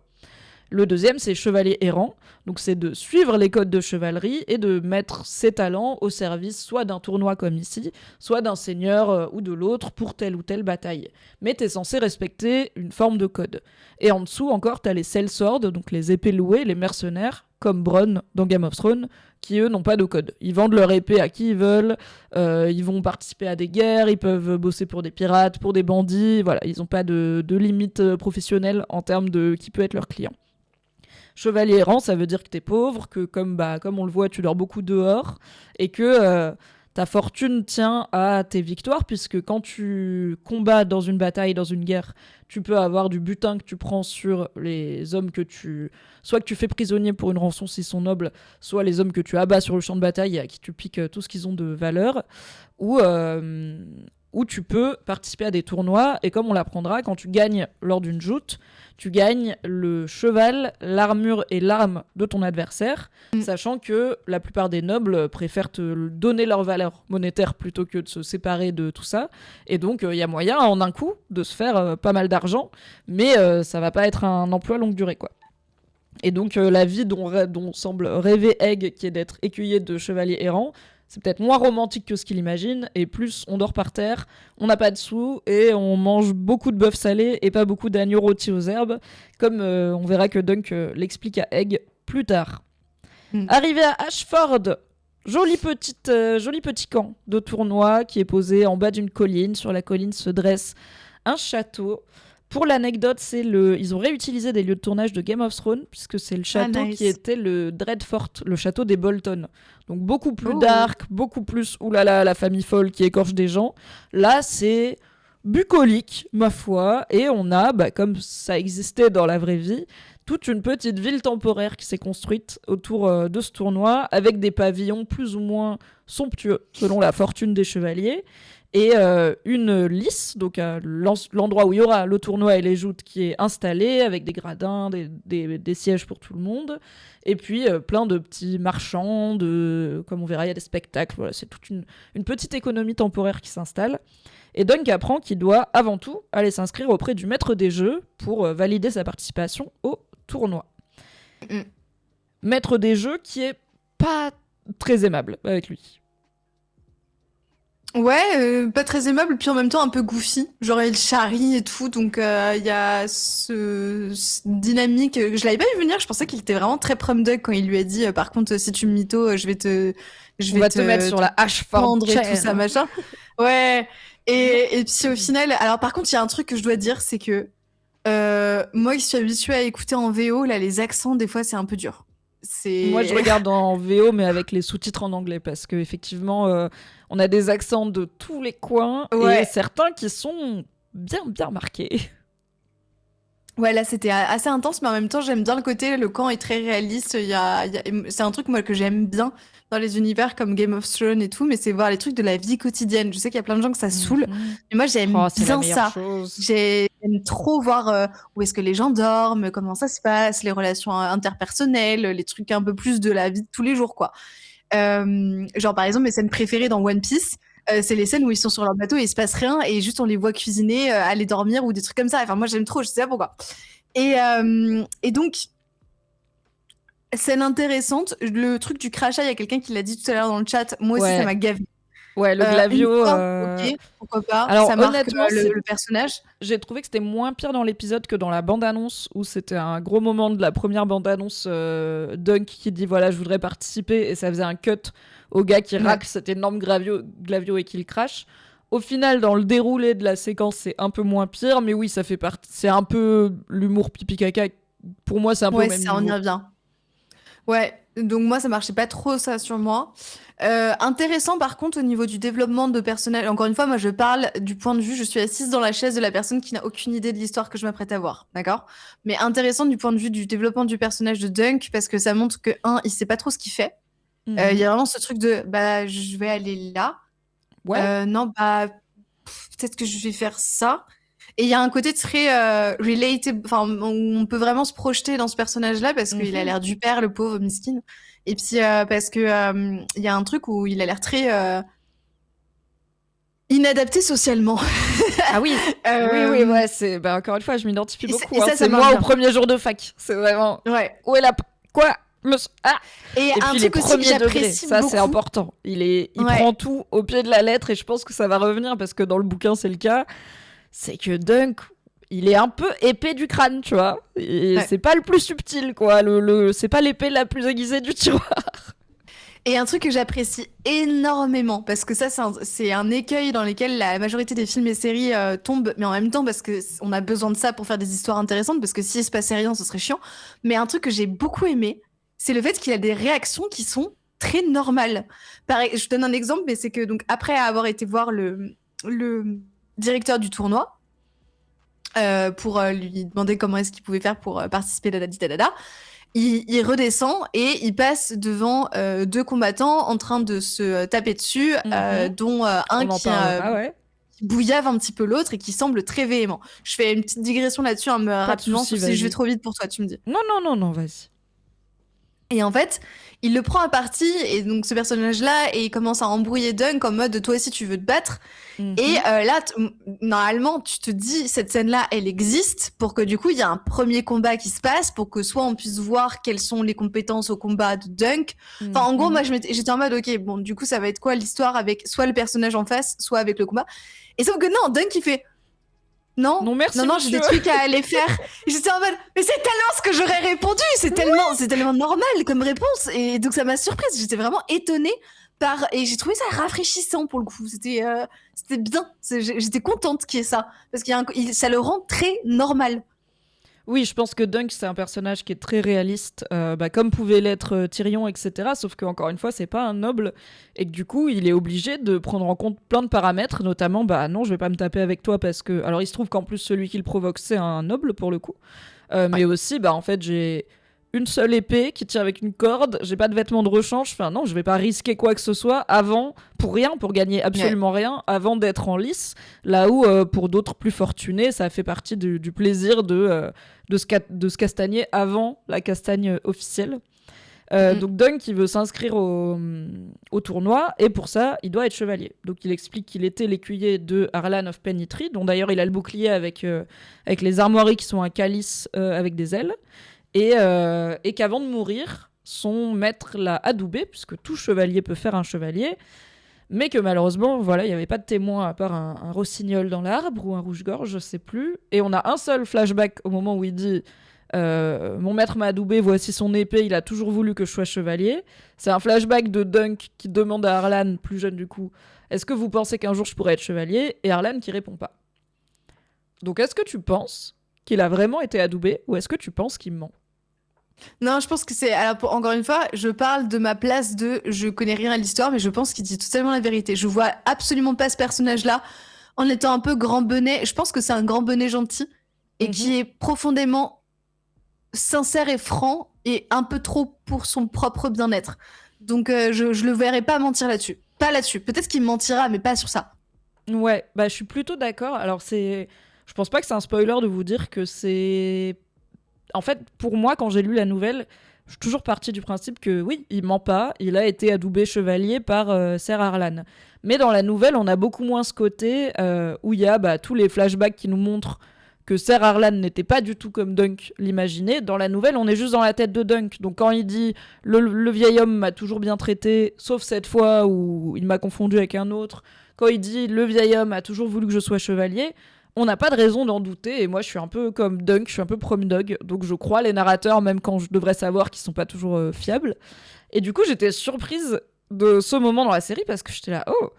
Le deuxième, c'est chevalier errant. Donc, c'est de suivre les codes de chevalerie et de mettre ses talents au service soit d'un tournoi comme ici, soit d'un seigneur ou de l'autre pour telle ou telle bataille. Mais t'es censé respecter une forme de code. Et en dessous, encore, t'as les sellswords, donc les épées louées, les mercenaires, comme Bronn dans Game of Thrones, qui eux n'ont pas de code. Ils vendent leur épée à qui ils veulent, ils vont participer à des guerres, ils peuvent bosser pour des pirates, pour des bandits, voilà, ils n'ont pas de limite professionnelle en termes de qui peut être leur client. Chevalier errant, ça veut dire que t'es pauvre, que comme on le voit, tu dors beaucoup dehors, et que ta fortune tient à tes victoires, puisque quand tu combats dans une bataille, dans une guerre, tu peux avoir du butin que tu prends sur les hommes soit que tu fais prisonnier pour une rançon s'ils sont nobles, soit les hommes que tu abats sur le champ de bataille et à qui tu piques tout ce qu'ils ont de valeur, ou tu peux participer à des tournois, et comme on l'apprendra, quand tu gagnes lors d'une joute, tu gagnes le cheval, l'armure et l'arme de ton adversaire, sachant que la plupart des nobles préfèrent te donner leur valeur monétaire plutôt que de se séparer de tout ça. Et donc, il y a moyen, en un coup, de se faire pas mal d'argent, mais ça va pas être un emploi longue durée, quoi. Et donc, la vie dont semble rêver Egg, qui est d'être écuyer de chevalier errant, c'est peut-être moins romantique que ce qu'il imagine, et plus on dort par terre, on n'a pas de sous, et on mange beaucoup de bœuf salé et pas beaucoup d'agneaux rôtis aux herbes, comme on verra que Dunk l'explique à Egg plus tard. Arrivé à Ashford, joli petit camp de tournoi qui est posé en bas d'une colline. Sur la colline se dresse un château. Pour l'anecdote, ils ont réutilisé des lieux de tournage de Game of Thrones, puisque c'est le château qui était le Dreadfort, le château des Bolton. Donc beaucoup plus dark, beaucoup plus oulala, la famille folle qui écorche des gens. Là, c'est bucolique, ma foi, et on a, comme ça existait dans la vraie vie, toute une petite ville temporaire qui s'est construite autour de ce tournoi, avec des pavillons plus ou moins somptueux, selon la fortune des chevaliers. Et une lice, donc l'endroit où il y aura le tournoi et les joutes qui est installé, avec des gradins, des sièges pour tout le monde, et puis plein de petits marchands, comme on verra, il y a des spectacles, voilà, c'est toute une petite économie temporaire qui s'installe. Et Dunk apprend qu'il doit avant tout aller s'inscrire auprès du maître des jeux pour valider sa participation au tournoi. Maître des jeux qui est pas très aimable avec lui. Ouais, pas très aimable, puis en même temps un peu goofy. Genre, il charrie et tout, donc il y a ce dynamique. Je l'avais pas vu venir, je pensais qu'il était vraiment très prom dog quand il lui a dit par contre, si tu me mytho, je vais te mettre sur la hache fendre et tout ça, machin. Ouais, et puis au final, alors par contre, il y a un truc que je dois dire, c'est que moi qui suis habituée à écouter en VO, là, les accents, des fois, c'est un peu dur. Moi, je regarde en VO, mais avec les sous-titres en anglais, parce qu'effectivement, on a des accents de tous les coins, et certains qui sont bien, bien marqués. Ouais, là, c'était assez intense, mais en même temps, j'aime bien le côté, le camp est très réaliste. C'est un truc, moi, que j'aime bien dans les univers comme Game of Thrones et tout, mais c'est voir les trucs de la vie quotidienne. Je sais qu'il y a plein de gens que ça saoule, mais moi, j'aime bien ça. J'aime trop voir où est-ce que les gens dorment, comment ça se passe, les relations interpersonnelles, les trucs un peu plus de la vie de tous les jours, quoi. Genre, par exemple, mes scènes préférées dans One Piece, c'est les scènes où ils sont sur leur bateau et il se passe rien et juste on les voit cuisiner, aller dormir ou des trucs comme ça. Enfin, moi, j'aime trop, je sais pas pourquoi. Et donc, scène intéressante, le truc du crachat, il y a quelqu'un qui l'a dit tout à l'heure dans le chat, moi aussi ça m'a gavé. Ouais, le Glavio. Ok, pourquoi pas. Alors, ça marque honnêtement, le personnage. J'ai trouvé que c'était moins pire dans l'épisode que dans la bande-annonce, où c'était un gros moment de la première bande-annonce. Dunk qui dit voilà, je voudrais participer, et ça faisait un cut au gars qui racle cet énorme Glavio et qui le crache. Au final, dans le déroulé de la séquence, c'est un peu moins pire, mais oui, ça fait partie. C'est un peu l'humour pipi-caca. Pour moi, c'est un peu le même niveau. Ouais, ça, on y revient. Ouais, donc moi, ça marchait pas trop, ça, sur moi. Intéressant, par contre, au niveau du développement de personnages. Encore une fois, moi, je parle du point de vue, je suis assise dans la chaise de la personne qui n'a aucune idée de l'histoire que je m'apprête à voir, d'accord? Mais intéressant du point de vue du développement du personnage de Dunk, parce que ça montre que, il sait pas trop ce qu'il fait. Il y a vraiment ce truc de, je vais aller là. Ouais. Non, peut-être que je vais faire ça. Et il y a un côté très relatable, enfin, on peut vraiment se projeter dans ce personnage-là parce qu'il a l'air du père, le pauvre miskin. Et puis parce que il y a un truc où il a l'air très inadapté socialement. Ah oui, oui, ouais, c'est encore une fois, je m'identifie beaucoup. Et ça, c'est moi bien. au premier jour de fac. C'est vraiment. Ouais. Où est la quoi Et un puis truc les aussi que premiers degrés, j'apprécie ça beaucoup. c'est important. Il prend tout au pied de la lettre et je pense que ça va revenir parce que dans le bouquin c'est le cas. C'est que Dunk, il est un peu épais du crâne, tu vois. Et c'est pas le plus subtil, quoi. C'est pas l'épée la plus aiguisée du tiroir. Et un truc que j'apprécie énormément, parce que ça, c'est un écueil dans lequel la majorité des films et séries tombent, mais en même temps, parce qu'on a besoin de ça pour faire des histoires intéressantes, parce que s'il se passait rien, ce serait chiant. Mais un truc que j'ai beaucoup aimé, c'est le fait qu'il a des réactions qui sont très normales. Pareil, je donne un exemple, mais c'est que donc après avoir été voir le directeur du tournoi, pour lui demander comment est-ce qu'il pouvait faire pour participer à il redescend et il passe devant deux combattants en train de se taper dessus, dont un qui bouillave un petit peu l'autre et qui semble très véhément. Je fais une petite digression là-dessus, rapidement, si je vais trop vite pour toi, tu me dis. Non, vas-y. Et en fait, il le prend à partie, et donc ce personnage-là, et il commence à embrouiller Dunk en mode toi aussi tu veux te battre. Et là, normalement, tu te dis, cette scène-là, elle existe pour que du coup, il y a un premier combat qui se passe, pour que soit on puisse voir quelles sont les compétences au combat de Dunk. Enfin, en gros, moi, j'étais en mode, ok, bon, du coup, ça va être quoi l'histoire avec soit le personnage en face, soit avec le combat. Et sauf que non, Dunk, il fait... Non, merci, non, j'ai des trucs à aller faire. J'étais en mode, mais c'est tellement ce que j'aurais répondu, c'est tellement normal comme réponse. Et donc ça m'a surprise, j'étais vraiment étonnée et j'ai trouvé ça rafraîchissant pour le coup. C'était bien, j'étais contente qu'il y ait ça, parce ça le rend très normal. Oui, je pense que Dunk, c'est un personnage qui est très réaliste, comme pouvait l'être Tyrion, etc. Sauf qu'encore une fois, c'est pas un noble, et que du coup, il est obligé de prendre en compte plein de paramètres, notamment, non, je vais pas me taper avec toi parce que... Alors, il se trouve qu'en plus, celui qui le provoque, c'est un noble, pour le coup. Mais aussi, en fait, j'ai une seule épée qui tire avec une corde, j'ai pas de vêtements de rechange, enfin non, je vais pas risquer quoi que ce soit pour gagner absolument rien, avant d'être en lice, là où pour d'autres plus fortunés, ça fait partie du plaisir de se castagner avant la castagne officielle. Donc Dunk, il veut s'inscrire au tournoi, et pour ça, il doit être chevalier. Donc il explique qu'il était l'écuyer de Harlan of Pennytree, dont d'ailleurs il a le bouclier avec les armoiries qui sont un calice avec des ailes, et qu'avant de mourir, son maître l'a adoubé, puisque tout chevalier peut faire un chevalier, mais que malheureusement, voilà, il n'y avait pas de témoin à part un rossignol dans l'arbre ou un rouge-gorge, je sais plus. Et on a un seul flashback au moment où il dit mon maître m'a adoubé, voici son épée, il a toujours voulu que je sois chevalier. C'est un flashback de Dunk qui demande à Harlan, plus jeune du coup, est-ce que vous pensez qu'un jour je pourrais être chevalier ? Et Harlan qui répond pas. Donc est-ce que tu penses qu'il a vraiment été adoubé, ou est-ce que tu penses qu'il ment ? Non, je pense que c'est... Alors, encore une fois, je parle de ma place de... Je connais rien à l'histoire, mais je pense qu'il dit totalement la vérité. Je vois absolument pas ce personnage-là en étant un peu grand bonnet. Je pense que c'est un grand bonnet gentil et qui est profondément sincère et franc et un peu trop pour son propre bien-être. Donc, je le verrai pas mentir là-dessus. Pas là-dessus. Peut-être qu'il mentira, mais pas sur ça. Ouais, je suis plutôt d'accord. Alors, je pense pas que c'est un spoiler de vous dire que c'est... En fait, pour moi, quand j'ai lu la nouvelle, je suis toujours partie du principe que oui, il ment pas, il a été adoubé chevalier par Ser Harlan. Mais dans la nouvelle, on a beaucoup moins ce côté où il y a tous les flashbacks qui nous montrent que Ser Harlan n'était pas du tout comme Dunk l'imaginait. Dans la nouvelle, on est juste dans la tête de Dunk. Donc quand il dit le vieil homme m'a toujours bien traité, sauf cette fois où il m'a confondu avec un autre, quand il dit le vieil homme a toujours voulu que je sois chevalier, on n'a pas de raison d'en douter, et moi je suis un peu comme Dunk, je suis un peu prom dog, donc je crois les narrateurs même quand je devrais savoir qu'ils sont pas toujours fiables. Et du coup j'étais surprise de ce moment dans la série parce que j'étais là, oh,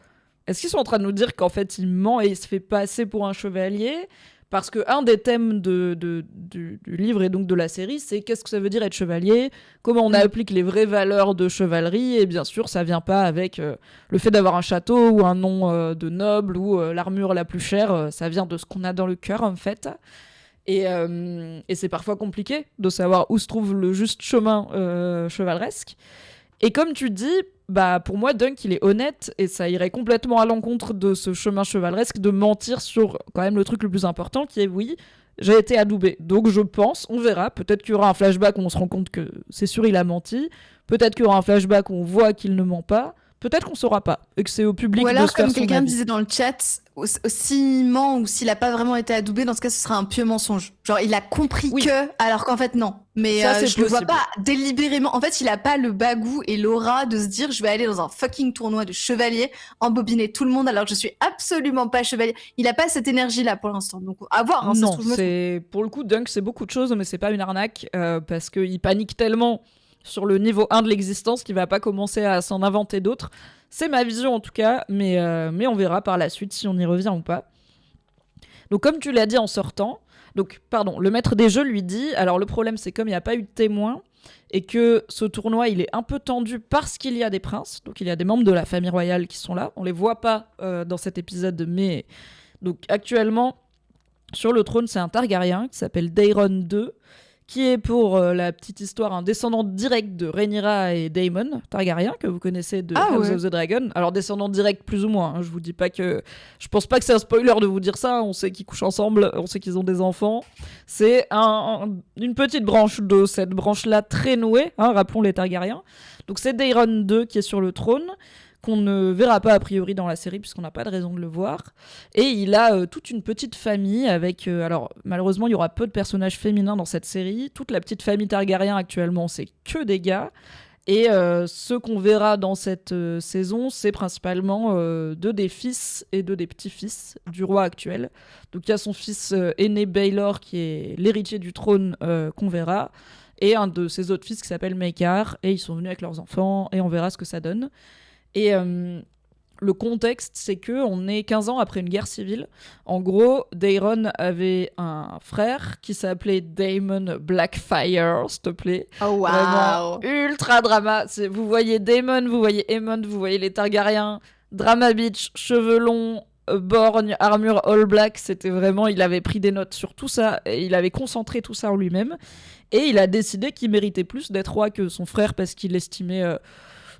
est-ce qu'ils sont en train de nous dire qu'en fait il ment et il se fait passer pour un chevalier ? Parce que un des thèmes du livre et donc de la série, c'est qu'est-ce que ça veut dire être chevalier, comment on applique les vraies valeurs de chevalerie, et bien sûr, ça vient pas avec le fait d'avoir un château ou un nom de noble ou l'armure la plus chère, ça vient de ce qu'on a dans le cœur en fait. Et c'est parfois compliqué de savoir où se trouve le juste chemin chevaleresque. Et comme tu dis, bah pour moi Dunk il est honnête et ça irait complètement à l'encontre de ce chemin chevaleresque de mentir sur quand même le truc le plus important qui est oui, j'ai été adoubé. Donc je pense, on verra, peut-être qu'il y aura un flashback où on se rend compte que c'est sûr il a menti, peut-être qu'il y aura un flashback où on voit qu'il ne ment pas, peut-être qu'on saura pas et que c'est au public Ou de alors, se faire comme son quelqu'un avis. disait dans le chat, s'il ment ou s'il a pas vraiment été adoubé, dans ce cas, ce sera un pieux mensonge. Genre, il a compris Oui. que, alors qu'en fait, non. Mais Ça, c'est je le vois possible. pas délibérément. En fait, il a pas le bagou et l'aura de se dire, je vais aller dans un fucking tournoi de chevalier, embobiner tout le monde alors que je suis absolument pas chevalier. Il a pas cette énergie-là pour l'instant. Donc, à voir, hein, ça se Non, trouve, je me trompe. c'est pour le coup Dunk c'est beaucoup de choses mais c'est pas une arnaque parce qu'il panique tellement sur le niveau 1 de l'existence qu'il va pas commencer à s'en inventer d'autres. C'est ma vision en tout cas, mais on verra par la suite si on y revient ou pas. Donc comme tu l'as dit en sortant, donc pardon, le maître des jeux lui dit, alors le problème c'est comme il n'y a pas eu de témoins et que ce tournoi il est un peu tendu parce qu'il y a des princes, donc il y a des membres de la famille royale qui sont là, on les voit pas dans cet épisode mais donc actuellement sur le trône c'est un Targaryen qui s'appelle Daeron II qui est pour la petite histoire un descendant direct de Rhaenyra et Daemon Targaryen que vous connaissez de House of the Dragon. Alors descendant direct plus ou moins, hein, je vous dis pas que je pense pas que c'est un spoiler de vous dire ça, on sait qu'ils couchent ensemble, on sait qu'ils ont des enfants. C'est une petite branche de cette branche-là très nouée, hein, rappelons les Targaryens. Donc c'est Daeron II qui est sur le trône qu'on ne verra pas a priori dans la série puisqu'on n'a pas de raison de le voir. Et il a toute une petite famille avec... alors malheureusement il y aura peu de personnages féminins dans cette série. Toute la petite famille Targaryen actuellement c'est que des gars. Et ceux qu'on verra dans cette saison c'est principalement deux des fils et deux des petits-fils du roi actuel. Donc il y a son fils aîné Baelor qui est l'héritier du trône qu'on verra. Et un de ses autres fils qui s'appelle Maekar. Et ils sont venus avec leurs enfants et on verra ce que ça donne. Et le contexte, c'est que on est 15 ans après une guerre civile. En gros, Daeron avait un frère qui s'appelait Daemon Blackfire, s'il te plaît. Oh, wow. Vraiment ultra drama. Vous voyez Daemon, vous voyez Aemon, vous voyez les Targaryens. Drama Beach, cheveux longs, borgne, armure all black. C'était vraiment... Il avait pris des notes sur tout ça. Et il avait concentré tout ça en lui-même. Et il a décidé qu'il méritait plus d'être roi que son frère parce qu'il l'estimait...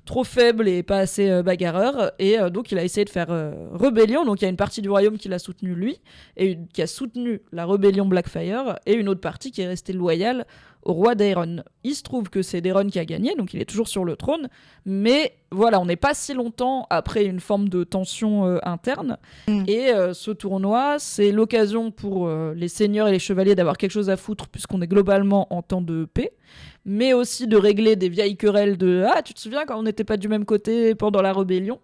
trop faible et pas assez bagarreur et donc il a essayé de faire rébellion. Donc il y a une partie du royaume qui l'a soutenu lui et qui a soutenu la rébellion Blackfire et une autre partie qui est restée loyale au roi Daeron. Il se trouve que c'est Daeron qui a gagné, donc il est toujours sur le trône, mais voilà, on n'est pas si longtemps après une forme de tension interne et ce tournoi c'est l'occasion pour les seigneurs et les chevaliers d'avoir quelque chose à foutre puisqu'on est globalement en temps de paix, mais aussi de régler des vieilles querelles de « Ah, tu te souviens quand on n'était pas du même côté pendant la rébellion ?»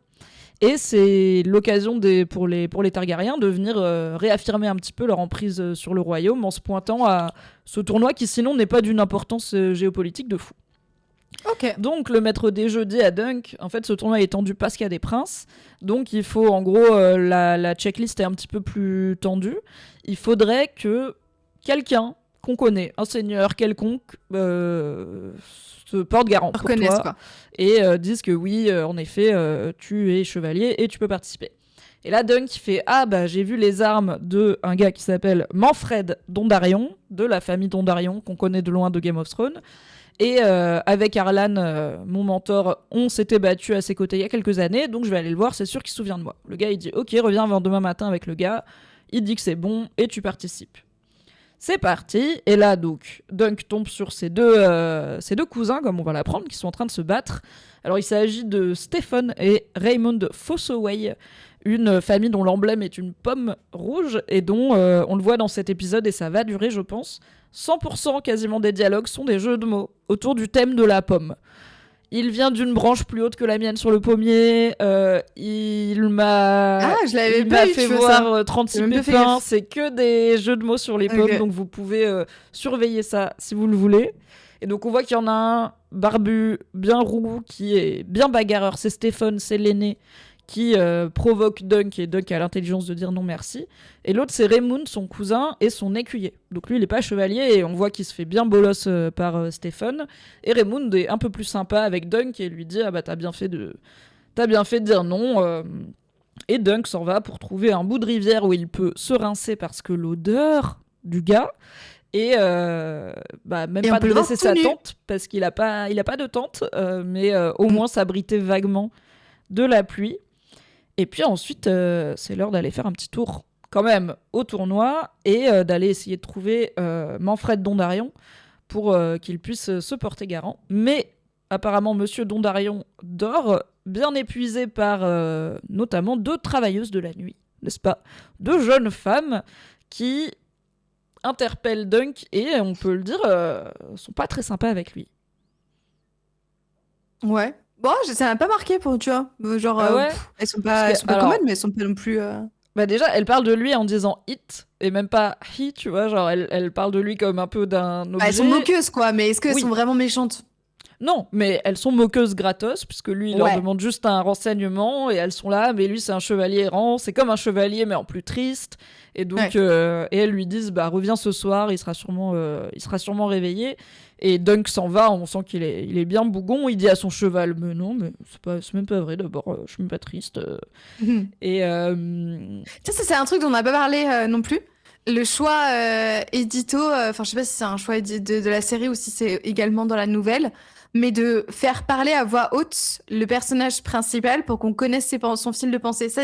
Et c'est l'occasion pour les Targaryens de venir réaffirmer un petit peu leur emprise sur le royaume en se pointant à ce tournoi qui sinon n'est pas d'une importance géopolitique de fou. Ok. Donc le maître des jeux dit à Dunk, en fait ce tournoi est tendu parce qu'il y a des princes, donc il faut en gros, la checklist est un petit peu plus tendue, il faudrait que quelqu'un qu'on connaît, un seigneur quelconque, se porte garant pour toi quoi. et dise que oui, en effet, tu es chevalier et tu peux participer. Et là, Dunk fait « Ah, bah j'ai vu les armes de un gars qui s'appelle Manfred Dondarrion, de la famille Dondarrion, qu'on connaît de loin de Game of Thrones. Et avec Arlan, mon mentor, on s'était battu à ses côtés il y a quelques années, donc je vais aller le voir, c'est sûr qu'il se souvient de moi. » Le gars, il dit « Ok, reviens avant demain matin avec le gars. » Il dit que c'est bon et tu participes. C'est parti, et là donc Dunk tombe sur ses deux cousins, comme on va l'apprendre, qui sont en train de se battre. Alors il s'agit de Stephen et Raymond Fossoway, une famille dont l'emblème est une pomme rouge et dont on le voit dans cet épisode et ça va durer je pense. 100% quasiment des dialogues sont des jeux de mots autour du thème de la pomme. Il vient d'une branche plus haute que la mienne sur le pommier. Il m'a fait voir 36 pépins. C'est que des jeux de mots sur les pommes, donc vous pouvez surveiller ça si vous le voulez. Et donc on voit qu'il y en a un barbu, bien roux, qui est bien bagarreur. C'est Stephen, c'est l'aîné, qui provoque Dunk, et Dunk a l'intelligence de dire non merci. Et l'autre c'est Raymond, son cousin, et son écuyer. Donc lui il est pas chevalier, et on voit qu'il se fait bien bolos par Stephen. Et Raymond est un peu plus sympa avec Dunk, et lui dit ah bah t'as bien fait de dire non. Et Dunk s'en va pour trouver un bout de rivière où il peut se rincer parce que l'odeur du gars et même Et on pas peut le voir dresser tout sa nu. tente parce qu'il a pas de tente, mais au moins s'abriter vaguement de la pluie. Et puis ensuite, c'est l'heure d'aller faire un petit tour quand même au tournoi et d'aller essayer de trouver Manfred Dondarion pour qu'il puisse se porter garant. Mais apparemment, Monsieur Dondarion dort, bien épuisé par notamment 2 travailleuses de la nuit, n'est-ce pas ? 2 jeunes femmes qui interpellent Dunk et, on peut le dire, sont pas très sympas avec lui. Ouais. Bon, ça m'a pas marqué pour, tu vois. Genre, Ah ouais elles sont Parce pas, que- elles sont pas alors- commodes, mais elles sont pas non plus. Bah déjà, elle parle de lui en disant it et même pas he, tu vois, genre elle parle de lui comme un peu d'un objet. Bah, elles sont moqueuses, quoi, mais est-ce qu'elles Oui. sont vraiment méchantes? Non, mais elles sont moqueuses gratos, puisque lui, il leur Ouais. demande juste un renseignement, et elles sont là, mais lui, c'est un chevalier errant, c'est comme un chevalier, mais en plus triste. Et donc, Ouais. et elles lui disent, bah, reviens ce soir, il sera sûrement réveillé. Et Dunk s'en va, on sent qu'il est bien bougon, il dit à son cheval, mais non, mais c'est même pas vrai, d'abord, je suis même pas triste. Et Tiens, ça, c'est un truc dont on n'a pas parlé non plus. Le choix édito, enfin, je sais pas si c'est un choix de la série ou si c'est également dans la nouvelle, mais de faire parler à voix haute le personnage principal pour qu'on connaisse son fil de pensée. Ça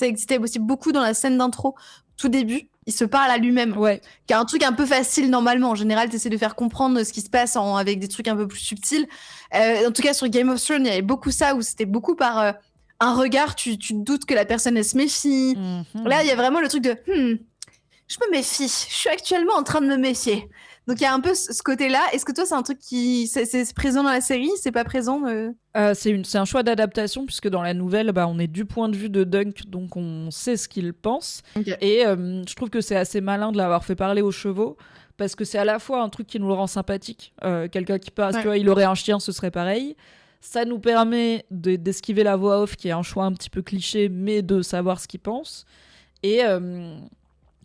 existait aussi beaucoup dans la scène d'intro, tout début. Il se parle à lui-même. ouais. Qui est un truc un peu facile normalement. En général, tu essaies de faire comprendre ce qui se passe avec des trucs un peu plus subtils. En tout cas, sur Game of Thrones, il y avait beaucoup ça, où c'était beaucoup par un regard, tu te doutes que la personne, elle se méfie. Mhm. Là, il y a vraiment le truc de je me méfie. Je suis actuellement en train de me méfier. Donc, il y a un peu ce côté-là. Est-ce que toi, c'est un truc qui. C'est présent dans la série? C'est pas présent c'est un choix d'adaptation, puisque dans la nouvelle, on est du point de vue de Dunk, donc on sait ce qu'il pense. Ok. Et je trouve que c'est assez malin de l'avoir fait parler aux chevaux, parce que c'est à la fois un truc qui nous le rend sympathique. Quelqu'un qui passe, tu vois, il aurait un chien, ce serait pareil. Ça nous permet d'esquiver la voix off, qui est un choix un petit peu cliché, mais de savoir ce qu'il pense.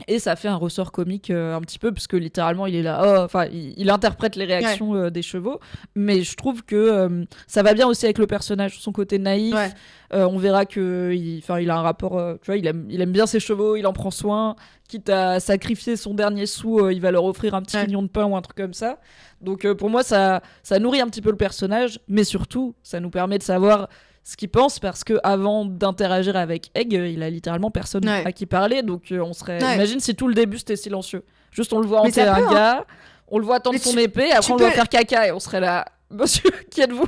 Et ça fait un ressort comique un petit peu, parce que littéralement, il est là, il interprète les réactions des chevaux. Mais je trouve que ça va bien aussi avec le personnage, son côté naïf. Ouais. On verra qu'il a un rapport, tu vois, il aime bien ses chevaux, il en prend soin. Quitte à sacrifier son dernier sou, il va leur offrir un petit quignon de pain ou un truc comme ça. Donc pour moi, ça nourrit un petit peu le personnage, mais surtout, ça nous permet de savoir ce qu'il pense, parce que avant d'interagir avec Egg, il a littéralement personne à qui parler. Donc on serait. Imagine si tout le début c'était silencieux. Juste on le voit hanter un gars, on le voit tendre son épée, après on le voit faire caca et on serait là. Monsieur, qui êtes-vous?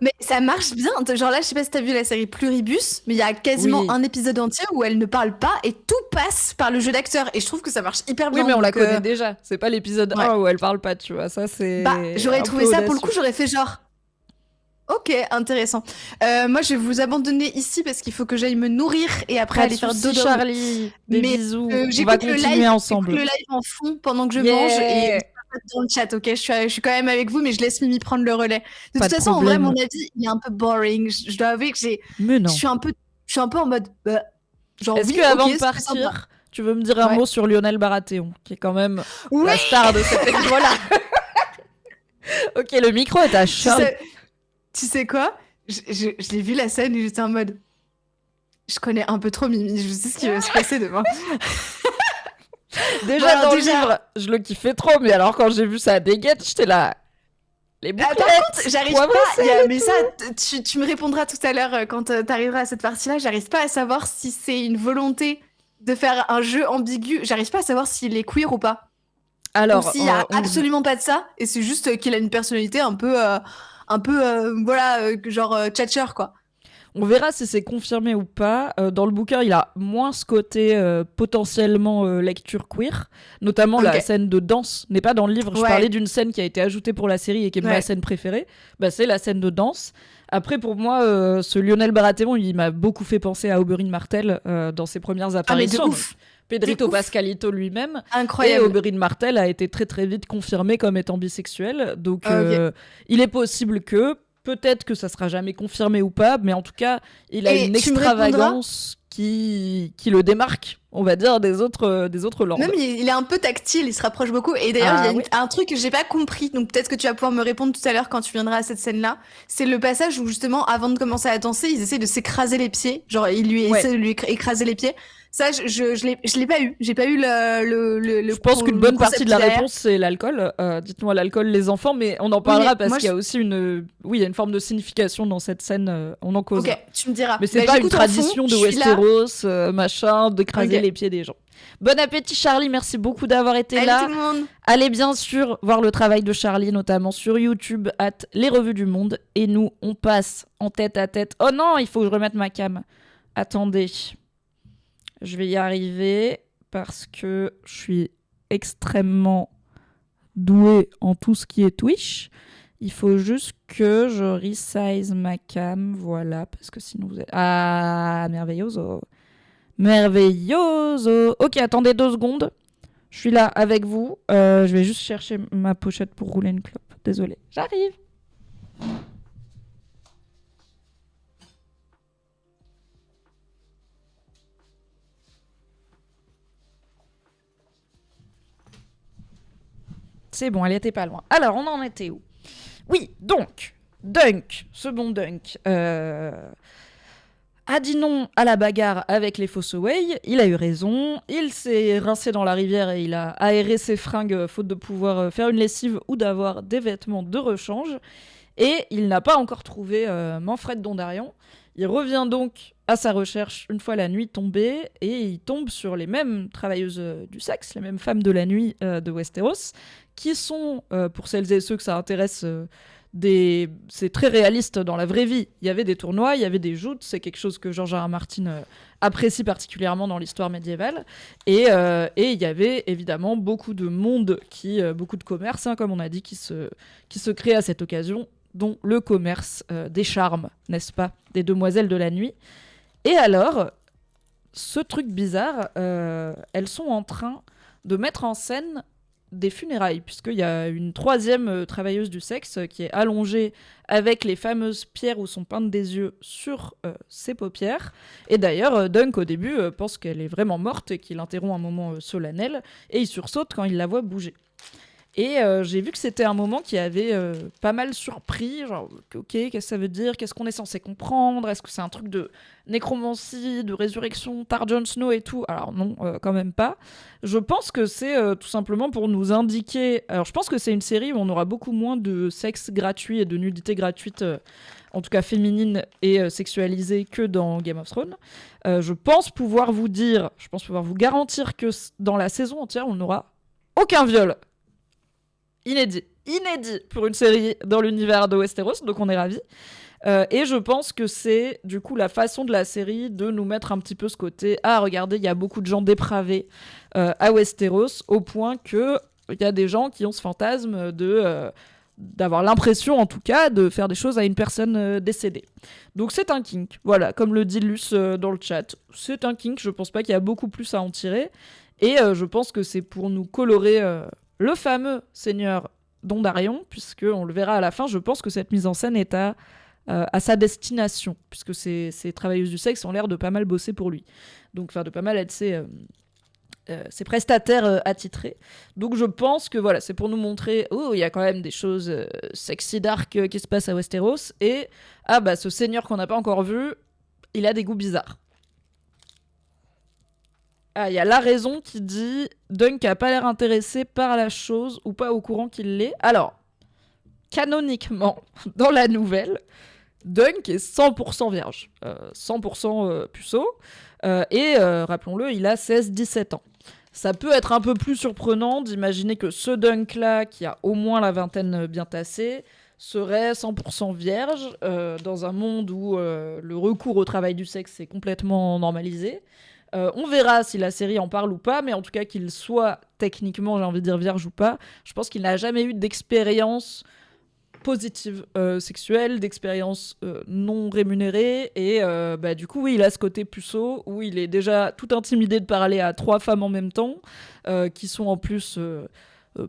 Mais ça marche bien. Genre là, je sais pas si t'as vu la série Pluribus, mais il y a quasiment un épisode entier où elle ne parle pas et tout passe par le jeu d'acteur. Et je trouve que ça marche hyper bien. Oui, mais on la connaît déjà. C'est pas l'épisode 1 où elle parle pas, tu vois. Ça, c'est. J'aurais trouvé ça, pour le coup, j'aurais fait genre. Ok, intéressant. Moi, je vais vous abandonner ici parce qu'il faut que j'aille me nourrir et après aller faire dodo. Charlie, des bisous. On va continuer ensemble. J'écoute le live en fond pendant que je mange et dans le chat, ok, je suis quand même avec vous, mais je laisse Mimi prendre le relais. De toute façon, en vrai, mon avis, il est un peu boring. Je dois avouer que je suis un peu en mode. Genre, est-ce que avant de partir, tu veux me dire un mot sur Lionel Baratheon, qui est quand même la star de cette émission-là? Ok, le micro est à Charlie. Tu sais quoi? Je l'ai vu la scène et j'étais en mode. Je connais un peu trop Mimi, je sais ce qui va se passer demain. Déjà dans le livre, je le kiffais trop, mais alors quand j'ai vu ça à dégaine, j'étais là. Les bouclettes, par contre, j'arrive pas. Mais ça, tu me répondras tout à l'heure quand t'arriveras à cette partie-là. J'arrive pas à savoir si c'est une volonté de faire un jeu ambigu. J'arrive pas à savoir s'il est queer ou pas. Alors, ou s'il y a absolument pas de ça, et c'est juste qu'il a une personnalité un peu genre tchatcher, quoi. On verra si c'est confirmé ou pas. Dans le bouquin, il a moins ce côté potentiellement lecture queer. Notamment la scène de danse n'est pas dans le livre. Je parlais d'une scène qui a été ajoutée pour la série et qui est ma scène préférée. C'est la scène de danse. Après, pour moi, ce Lionel Baratheon, il m'a beaucoup fait penser à Oberyn Martell dans ses premières apparitions. Mais de ouf. Pedrito Pascalito lui-même. Incroyable. Et Oberyn Martell a été très très vite confirmé comme étant bisexuel. Donc il est possible que, peut-être que ça sera jamais confirmé ou pas, mais en tout cas, il a une extravagance qui le démarque, on va dire, des autres lords. Même il est un peu tactile, il se rapproche beaucoup. Et d'ailleurs, il y a un truc que j'ai pas compris, donc peut-être que tu vas pouvoir me répondre tout à l'heure quand tu viendras à cette scène-là. C'est le passage où justement, avant de commencer à danser, ils essaient de s'écraser les pieds. Genre, il lui essaie de lui écraser les pieds. Ça, je l'ai pas eu. J'ai pas eu le Je pense qu'une bonne partie de la derrière. réponse, c'est l'alcool. Dites-moi l'alcool, les enfants, mais on en parlera parce qu'il y a aussi il y a une forme de signification dans cette scène. On en causera. Ok, tu me diras. Mais c'est pas une tradition de Westeros, machin, d'écraser les pieds des gens. Bon appétit, Charlie. Merci beaucoup d'avoir été là. Tout le monde. Allez bien sûr voir le travail de Charlie, notamment sur YouTube, Les Revues du Monde. Et nous, on passe en tête à tête. Oh non, il faut que je remette ma cam. Attendez. Je vais y arriver parce que je suis extrêmement douée en tout ce qui est Twitch. Il faut juste que je resize ma cam, voilà, parce que sinon vous êtes... Ah, merveilloso. Merveilloso. Ok, attendez 2 secondes. Je suis là avec vous. Je vais juste chercher ma pochette pour rouler une clope. Désolée, j'arrive. C'est bon, elle était pas loin. Alors, on en était où ? Oui, donc, Dunk, ce bon Dunk, a dit non à la bagarre avec les Fossoway. Il a eu raison. Il s'est rincé dans la rivière et il a aéré ses fringues faute de pouvoir faire une lessive ou d'avoir des vêtements de rechange. Et il n'a pas encore trouvé Manfred Dondarrion. Il revient donc à sa recherche une fois la nuit tombée et il tombe sur les mêmes travailleuses du sexe, les mêmes femmes de la nuit de Westeros, qui sont, pour celles et ceux que ça intéresse, c'est très réaliste dans la vraie vie. Il y avait des tournois, il y avait des joutes, c'est quelque chose que George R. R. Martin apprécie particulièrement dans l'histoire médiévale. Et il y avait évidemment beaucoup de monde, beaucoup de commerce, hein, comme on a dit, qui se crée à cette occasion, dont le commerce des charmes, n'est-ce pas, des demoiselles de la nuit. Et alors, ce truc bizarre, elles sont en train de mettre en scène des funérailles, puisqu'il y a une 3e travailleuse du sexe qui est allongée avec les fameuses pierres où sont peintes des yeux sur ses paupières. Et d'ailleurs, Dunk, au début, pense qu'elle est vraiment morte et qu'il interrompt un moment solennel, et il sursaute quand il la voit bouger. Et j'ai vu que c'était un moment qui avait pas mal surpris, genre ok, qu'est-ce que ça veut dire, qu'est-ce qu'on est censé comprendre, est-ce que c'est un truc de nécromancie, de résurrection, par Jon Snow et tout. Alors non, quand même pas. Je pense que c'est tout simplement pour nous indiquer, alors je pense que c'est une série où on aura beaucoup moins de sexe gratuit et de nudité gratuite, en tout cas féminine et sexualisée, que dans Game of Thrones. Je pense pouvoir vous garantir que dans la saison entière, on n'aura aucun viol. Inédit pour une série dans l'univers de Westeros, donc on est ravis. Et je pense que c'est du coup la façon de la série de nous mettre un petit peu ce côté « Ah, regardez, il y a beaucoup de gens dépravés à Westeros, au point qu'il y a des gens qui ont ce fantasme d'avoir l'impression, en tout cas, de faire des choses à une personne décédée. » Donc c'est un kink, voilà, comme le dit Luce dans le chat. C'est un kink, je pense pas qu'il y a beaucoup plus à en tirer. Et je pense que c'est pour nous colorer... le fameux seigneur Dondarrion, puisqu'on le verra à la fin, je pense que cette mise en scène est à sa destination, puisque ces travailleuses du sexe ont l'air de pas mal bosser pour lui. Donc, enfin, de pas mal être ses prestataires attitrés. Donc, je pense que voilà, c'est pour nous montrer, oh, il y a quand même des choses sexy dark qui se passent à Westeros, et ah bah, ce seigneur qu'on n'a pas encore vu, il a des goûts bizarres. Ah, il y a la raison qui dit Dunk a pas l'air intéressé par la chose ou pas au courant qu'il l'est. Alors, canoniquement, dans la nouvelle, Dunk est 100% vierge, 100% puceau, et rappelons-le, il a 16-17 ans. Ça peut être un peu plus surprenant d'imaginer que ce Dunk-là, qui a au moins la vingtaine bien tassée, serait 100% vierge, dans un monde où le recours au travail du sexe est complètement normalisé. On verra si la série en parle ou pas, mais en tout cas qu'il soit techniquement, j'ai envie de dire vierge ou pas, je pense qu'il n'a jamais eu d'expérience positive sexuelle, d'expérience non rémunérée, et du coup oui, il a ce côté puceau où il est déjà tout intimidé de parler à 3 femmes en même temps, qui sont en plus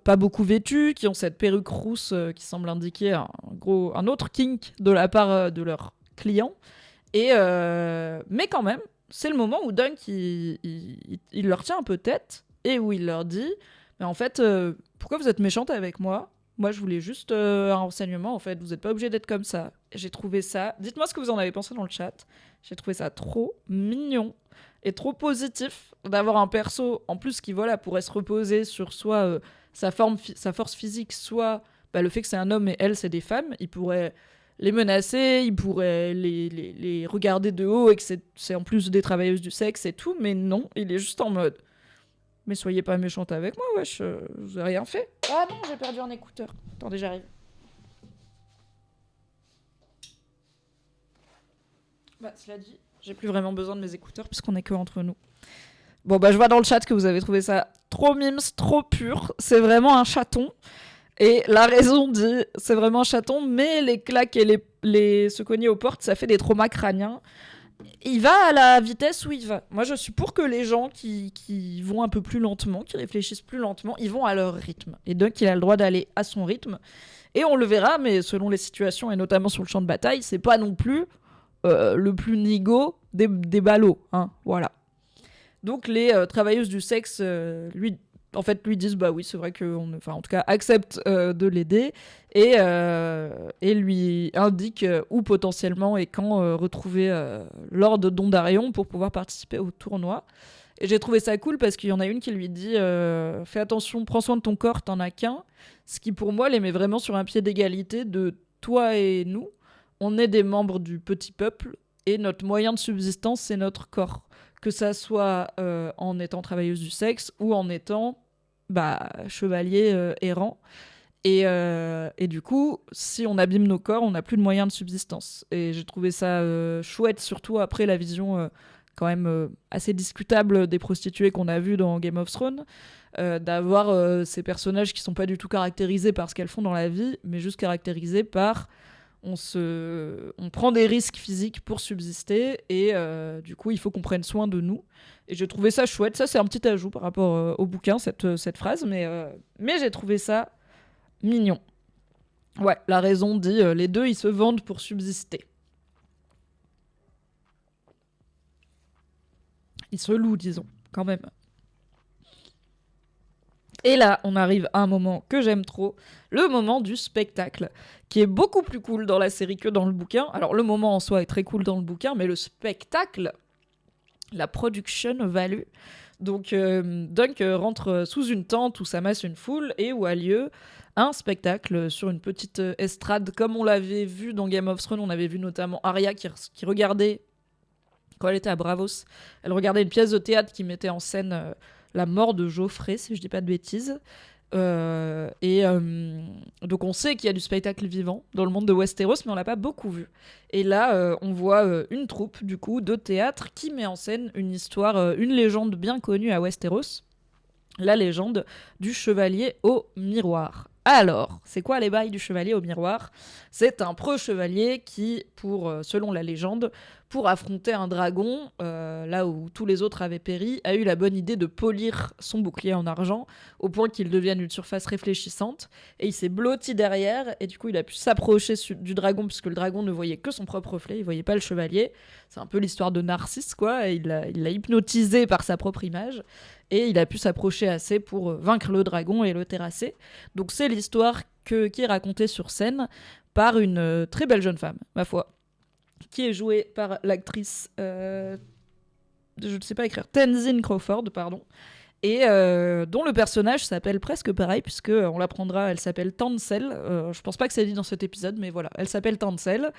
pas beaucoup vêtues, qui ont cette perruque rousse qui semble indiquer un autre kink de la part de leurs clients, et mais quand même c'est le moment où Dunk il leur tient un peu tête et où il leur dit mais en fait pourquoi vous êtes méchante avec moi je voulais juste un renseignement, en fait vous n'êtes pas obligé d'être comme ça. J'ai trouvé ça, dites-moi ce que vous en avez pensé dans le chat, j'ai trouvé ça trop mignon est trop positif d'avoir un perso en plus qui pourrait se reposer sur soit sa force physique, soit le fait que c'est un homme et elle c'est des femmes. Il pourrait les menacer, il pourrait les regarder de haut et que c'est en plus des travailleuses du sexe et tout, mais non, il est juste en mode mais soyez pas méchante avec moi, wesh, je vous ai rien fait. Ah non, j'ai perdu un écouteur. Attendez, j'arrive. Cela dit, j'ai plus vraiment besoin de mes écouteurs puisqu'on est que entre nous. Bon, je vois dans le chat que vous avez trouvé ça trop mimes, trop pur. C'est vraiment un chaton. Et la raison dit, c'est vraiment un chaton, mais les claques et se cogner aux portes, ça fait des traumas crâniens. Il va à la vitesse où il va. Moi, je suis pour que les gens qui vont un peu plus lentement, qui réfléchissent plus lentement, ils vont à leur rythme. Et donc, il a le droit d'aller à son rythme. Et on le verra, mais selon les situations, et notamment sur le champ de bataille, c'est pas non plus le plus nigo des ballots. Hein, voilà. Donc, les travailleuses du sexe, lui disent oui, c'est vrai qu'on en tout cas accepte de l'aider et lui indique où potentiellement et quand retrouver Lord Dondarion pour pouvoir participer au tournoi. Et j'ai trouvé ça cool parce qu'il y en a une qui lui dit fais attention, prends soin de ton corps, t'en as qu'un. Ce qui pour moi les met vraiment sur un pied d'égalité de toi et nous. On est des membres du petit peuple et notre moyen de subsistance c'est notre corps. Que ça soit en étant travailleuse du sexe ou en étant chevalier errant. Et du coup, si on abîme nos corps, on n'a plus de moyens de subsistance. Et j'ai trouvé ça chouette, surtout après la vision quand même assez discutable des prostituées qu'on a vues dans Game of Thrones, d'avoir ces personnages qui sont pas du tout caractérisés par ce qu'elles font dans la vie, mais juste caractérisés par on prend des risques physiques pour subsister et du coup il faut qu'on prenne soin de nous. Et j'ai trouvé ça chouette. Ça c'est un petit ajout par rapport au bouquin, cette phrase, mais j'ai trouvé ça mignon. Ouais, la raison dit les deux ils se vendent pour subsister. Ils se louent, disons, quand même. Et là, on arrive à un moment que j'aime trop, le moment du spectacle, qui est beaucoup plus cool dans la série que dans le bouquin. Alors, le moment en soi est très cool dans le bouquin, mais le spectacle, la production value. Donc, Dunk rentre sous une tente où s'amasse une foule et où a lieu un spectacle sur une petite estrade, comme on l'avait vu dans Game of Thrones. On avait vu notamment Arya qui regardait, quand elle était à Braavos, elle regardait une pièce de théâtre qui mettait en scène la mort de Joffrey, si je dis pas de bêtises. Donc on sait qu'il y a du spectacle vivant dans le monde de Westeros, mais on l'a pas beaucoup vu. Et là, on voit une troupe du coup de théâtre qui met en scène une histoire, une légende bien connue à Westeros, la légende du chevalier au miroir. Alors, c'est quoi les bails du chevalier au miroir ? C'est un preux chevalier qui, selon la légende, pour affronter un dragon, là où tous les autres avaient péri, a eu la bonne idée de polir son bouclier en argent, au point qu'il devienne une surface réfléchissante, et il s'est blotti derrière, et du coup il a pu s'approcher du dragon, puisque le dragon ne voyait que son propre reflet, il voyait pas le chevalier. C'est un peu l'histoire de Narcisse, quoi, et il l'a hypnotisé par sa propre image, et il a pu s'approcher assez pour vaincre le dragon et le terrasser. Donc c'est l'histoire qui est racontée sur scène par une très belle jeune femme, ma foi, qui est jouée par l'actrice, je ne sais pas écrire, Tenzin Crawford, pardon, et dont le personnage s'appelle presque pareil, puisqu'on l'apprendra, elle s'appelle Tansel. Je pense pas que c'est dit dans cet épisode, mais voilà, elle s'appelle Tansel.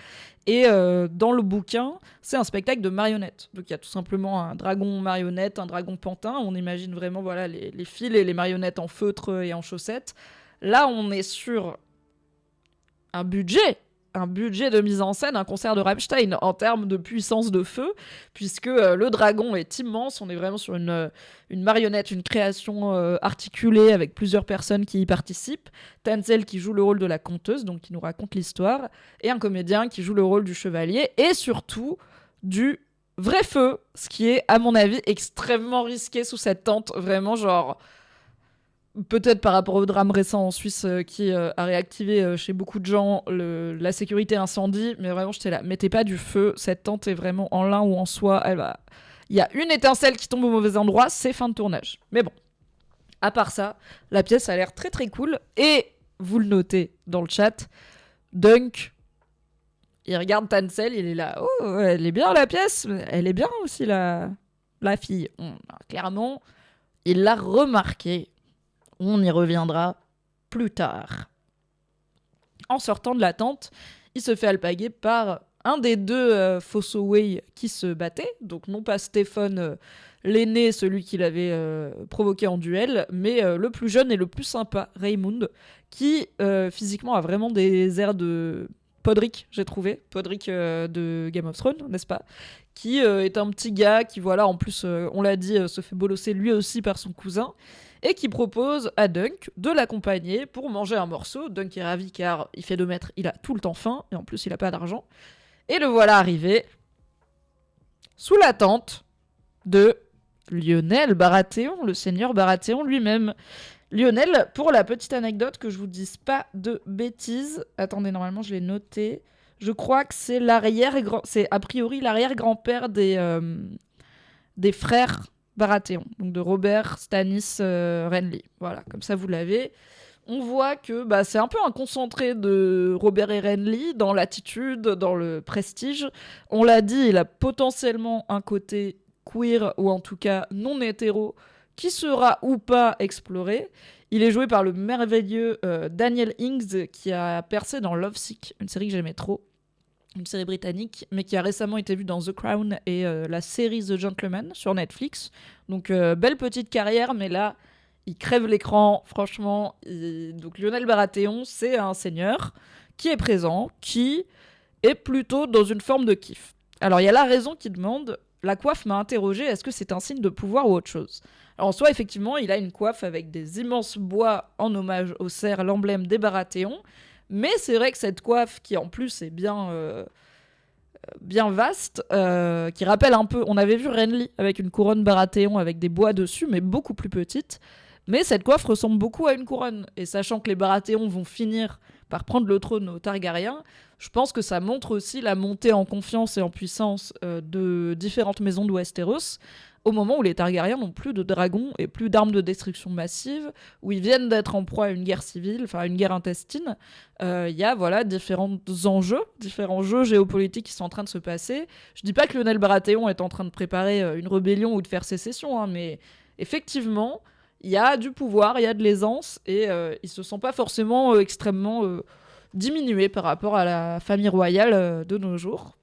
Et dans le bouquin, c'est un spectacle de marionnettes. Donc il y a tout simplement un dragon marionnette, un dragon pantin. On imagine vraiment voilà, les fils et les marionnettes en feutre et en chaussettes. Là, on est sur un budget de mise en scène, un concert de Rammstein en termes de puissance de feu, puisque le dragon est immense, on est vraiment sur une marionnette, une création articulée avec plusieurs personnes qui y participent, Tansel qui joue le rôle de la conteuse, donc qui nous raconte l'histoire, et un comédien qui joue le rôle du chevalier, et surtout du vrai feu, ce qui est, à mon avis, extrêmement risqué sous cette tente, vraiment genre... Peut-être par rapport au drame récent en Suisse qui a réactivé chez beaucoup de gens la sécurité incendie, mais vraiment j'étais là, mettez pas du feu, cette tente est vraiment en lin ou en soie, il y a une étincelle qui tombe au mauvais endroit, c'est fin de tournage. Mais bon, à part ça, la pièce a l'air très très cool, et vous le notez dans le chat, Dunk, il regarde Tansel, il est là, oh elle est bien la pièce, elle est bien aussi la la fille, clairement, il l'a remarqué. On y reviendra plus tard. En sortant de la tente, il se fait alpaguer par un des deux Fossoway qui se battaient. Donc non pas Stephen, l'aîné, celui qu'il avait provoqué en duel, mais le plus jeune et le plus sympa, Raymond, qui physiquement a vraiment des airs de Podrick, j'ai trouvé. Podrick de Game of Thrones, n'est-ce pas ? Qui est un petit gars qui, voilà, en plus, on l'a dit, se fait bolosser lui aussi par son cousin, et qui propose à Dunk de l'accompagner pour manger un morceau. Dunk est ravi car il fait 2 mètres, il a tout le temps faim, et en plus il a pas d'argent. Et le voilà arrivé sous la tente de Lionel Baratheon, le seigneur Baratheon lui-même. Lionel, pour la petite anecdote, que je vous dise pas de bêtises, attendez, normalement je l'ai noté, je crois que c'est c'est a priori l'arrière-grand-père des frères Baratheon, donc de Robert, Stannis, Renly. Voilà, comme ça vous l'avez. On voit que c'est un peu un concentré de Robert et Renly dans l'attitude, dans le prestige. On l'a dit, il a potentiellement un côté queer, ou en tout cas non hétéro, qui sera ou pas exploré. Il est joué par le merveilleux Daniel Ings, qui a percé dans Lovesick, une série que j'aimais trop, une série britannique, mais qui a récemment été vue dans The Crown et la série The Gentleman sur Netflix. Donc belle petite carrière, mais là, il crève l'écran, franchement. Donc Lionel Baratheon, c'est un seigneur qui est présent, qui est plutôt dans une forme de kiff. Alors il y a la raison qui demande, la coiffe m'a interrogé, est-ce que c'est un signe de pouvoir ou autre chose ? Alors en soi, effectivement, il a une coiffe avec des immenses bois en hommage au cerf, l'emblème des Baratheons, mais c'est vrai que cette coiffe, qui en plus est bien vaste, qui rappelle un peu, on avait vu Renly avec une couronne Baratheon avec des bois dessus, mais beaucoup plus petite. Mais cette coiffe ressemble beaucoup à une couronne. Et sachant que les Baratheons vont finir par prendre le trône aux Targaryens, je pense que ça montre aussi la montée en confiance et en puissance de différentes maisons de Westeros, au moment où les Targaryens n'ont plus de dragons et plus d'armes de destruction massive, où ils viennent d'être en proie à une guerre civile, enfin une guerre intestine. Il y a différents jeux géopolitiques qui sont en train de se passer. Je dis pas que Lionel Baratheon est en train de préparer une rébellion ou de faire sécession, mais effectivement, il y a du pouvoir, il y a de l'aisance, et il se sent pas forcément extrêmement diminué par rapport à la famille royale de nos jours.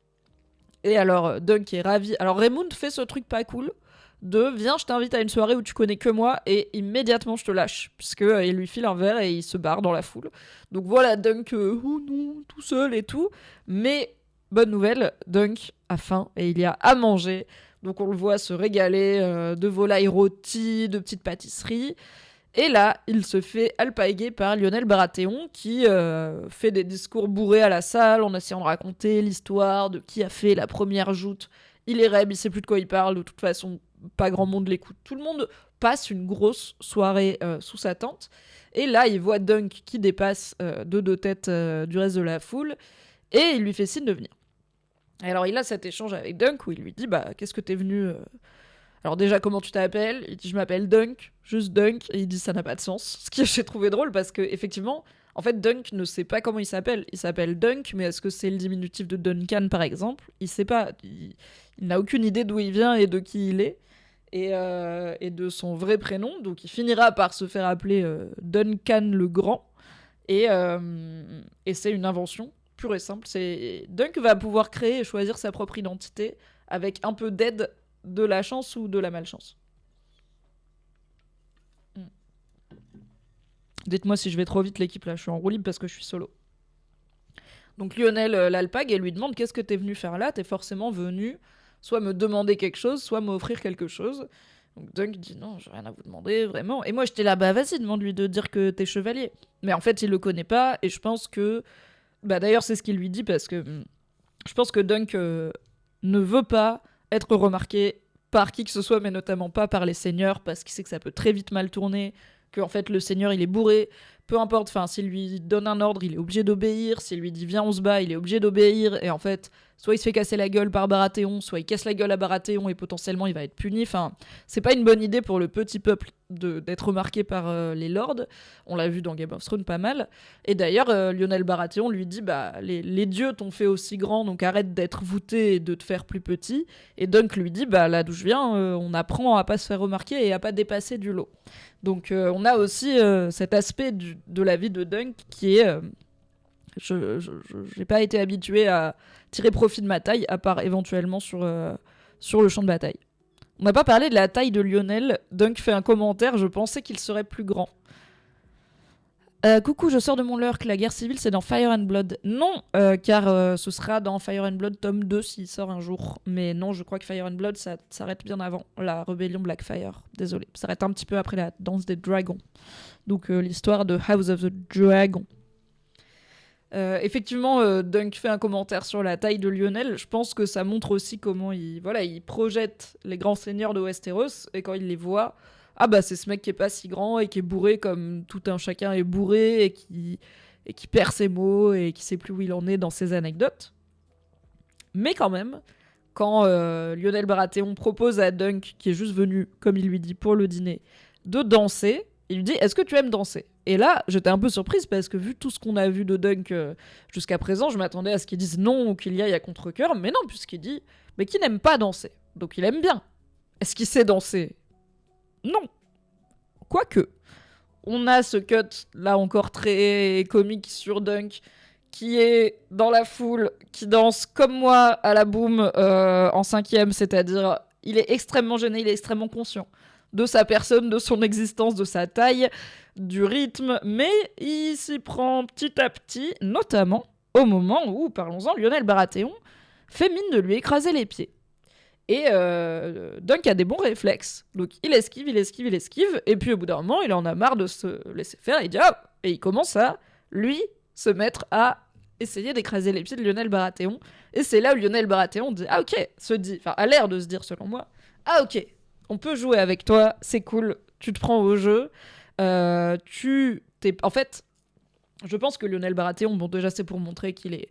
Et alors, Dunk est ravi. Alors, Raymond fait ce truc pas cool de « Viens, je t'invite à une soirée où tu connais que moi, et immédiatement je te lâche », puisqu'il lui file un verre et il se barre dans la foule. Donc voilà, Dunk, oh non, tout seul et tout. Mais, bonne nouvelle, Dunk a faim et il y a à manger. Donc on le voit se régaler de volailles rôties, de petites pâtisseries. Et là, il se fait alpaguer par Lionel Baratheon, qui fait des discours bourrés à la salle en essayant de raconter l'histoire de qui a fait la première joute. Il est rêve, il sait plus de quoi il parle, de toute façon, pas grand monde l'écoute. Tout le monde passe une grosse soirée sous sa tente. Et là, il voit Dunk qui dépasse de 2 têtes du reste de la foule, et il lui fait signe de venir. Alors il a cet échange avec Dunk où il lui dit qu'est-ce que t'es venu Alors déjà, comment tu t'appelles ? Il dit je m'appelle Dunk, juste Dunk, et il dit ça n'a pas de sens. Ce que j'ai trouvé drôle parce que effectivement, en fait Dunk ne sait pas comment il s'appelle. Il s'appelle Dunk, mais est-ce que c'est le diminutif de Duncan par exemple ? Il sait pas. Il n'a aucune idée d'où il vient et de qui il est. Et de son vrai prénom, donc il finira par se faire appeler Duncan le Grand, et c'est une invention pure et simple. Dunk va pouvoir créer et choisir sa propre identité avec un peu d'aide de la chance ou de la malchance. Dites-moi si je vais trop vite, l'équipe, là, je suis en roue libre parce que je suis solo. Donc Lionel l'alpague et lui demande qu'est-ce que t'es venu faire là ? T'es forcément venu soit me demander quelque chose, soit m'offrir quelque chose. Donc Dunk dit non, j'ai rien à vous demander, vraiment. Et moi j'étais là, vas-y, demande-lui de dire que t'es chevalier. Mais en fait il le connaît pas, et je pense que d'ailleurs, c'est ce qu'il lui dit, parce que je pense que Dunk ne veut pas être remarqué par qui que ce soit, mais notamment pas par les seigneurs, parce qu'il sait que ça peut très vite mal tourner, que en fait le seigneur il est bourré, peu importe, s'il lui donne un ordre, il est obligé d'obéir, s'il lui dit viens on se bat, il est obligé d'obéir, et en fait, soit il se fait casser la gueule par Baratheon, soit il casse la gueule à Baratheon, et potentiellement il va être puni, c'est pas une bonne idée pour le petit peuple d'être remarqué par les lords. On l'a vu dans Game of Thrones pas mal. Et d'ailleurs, Lionel Baratheon lui dit les dieux t'ont fait aussi grand, donc arrête d'être voûté et de te faire plus petit. Et Dunk lui dit là d'où je viens, on apprend à pas se faire remarquer et à pas dépasser du lot. Donc on a aussi cet aspect de la vie de Dunk qui est... je n'ai pas été habitué à tirer profit de ma taille, à part éventuellement sur le champ de bataille. On n'a pas parlé de la taille de Lionel. Dunk fait un commentaire, je pensais qu'il serait plus grand. Coucou, je sors de mon lurk, la guerre civile c'est dans Fire and Blood. Non, car ce sera dans Fire and Blood tome 2 s'il sort un jour. Mais non, je crois que Fire and Blood ça s'arrête bien avant la rébellion Blackfire. Désolé, ça s'arrête un petit peu après la danse des dragons. Donc l'histoire de House of the Dragon. Effectivement, Dunk fait un commentaire sur la taille de Lionel. Je pense que ça montre aussi comment il projette les grands seigneurs de Westeros, et quand il les voit, c'est ce mec qui est pas si grand et qui est bourré comme tout un chacun est bourré et qui perd ses mots et qui sait plus où il en est dans ses anecdotes. Mais quand même, quand Lionel Baratheon propose à Dunk, qui est juste venu, comme il lui dit, pour le dîner, de danser, il lui dit « Est-ce que tu aimes danser ?» Et là, j'étais un peu surprise parce que vu tout ce qu'on a vu de Dunk jusqu'à présent, je m'attendais à ce qu'il dise non ou qu'il y aille à contre-cœur, mais non, puisqu'il dit mais qui n'aime pas danser. Donc il aime bien. Est-ce qu'il sait danser ? Non. Quoique, on a ce cut, là encore très comique sur Dunk, qui est dans la foule, qui danse comme moi à la boum en 5e, c'est-à-dire il est extrêmement gêné, il est extrêmement conscient de sa personne, de son existence, de sa taille, du rythme, mais il s'y prend petit à petit, notamment au moment où, parlons-en, Lionel Baratheon fait mine de lui écraser les pieds. Et Dunk a des bons réflexes, donc il esquive, et puis au bout d'un moment, il en a marre de se laisser faire, il dit « Ah !» et il commence à, lui, se mettre à essayer d'écraser les pieds de Lionel Baratheon, et c'est là où Lionel Baratheon dit « Ah ok !» a l'air de se dire selon moi « Ah ok !» On peut jouer avec toi, c'est cool, tu te prends au jeu. En fait, je pense que Lionel Baratheon, déjà c'est pour montrer qu'il est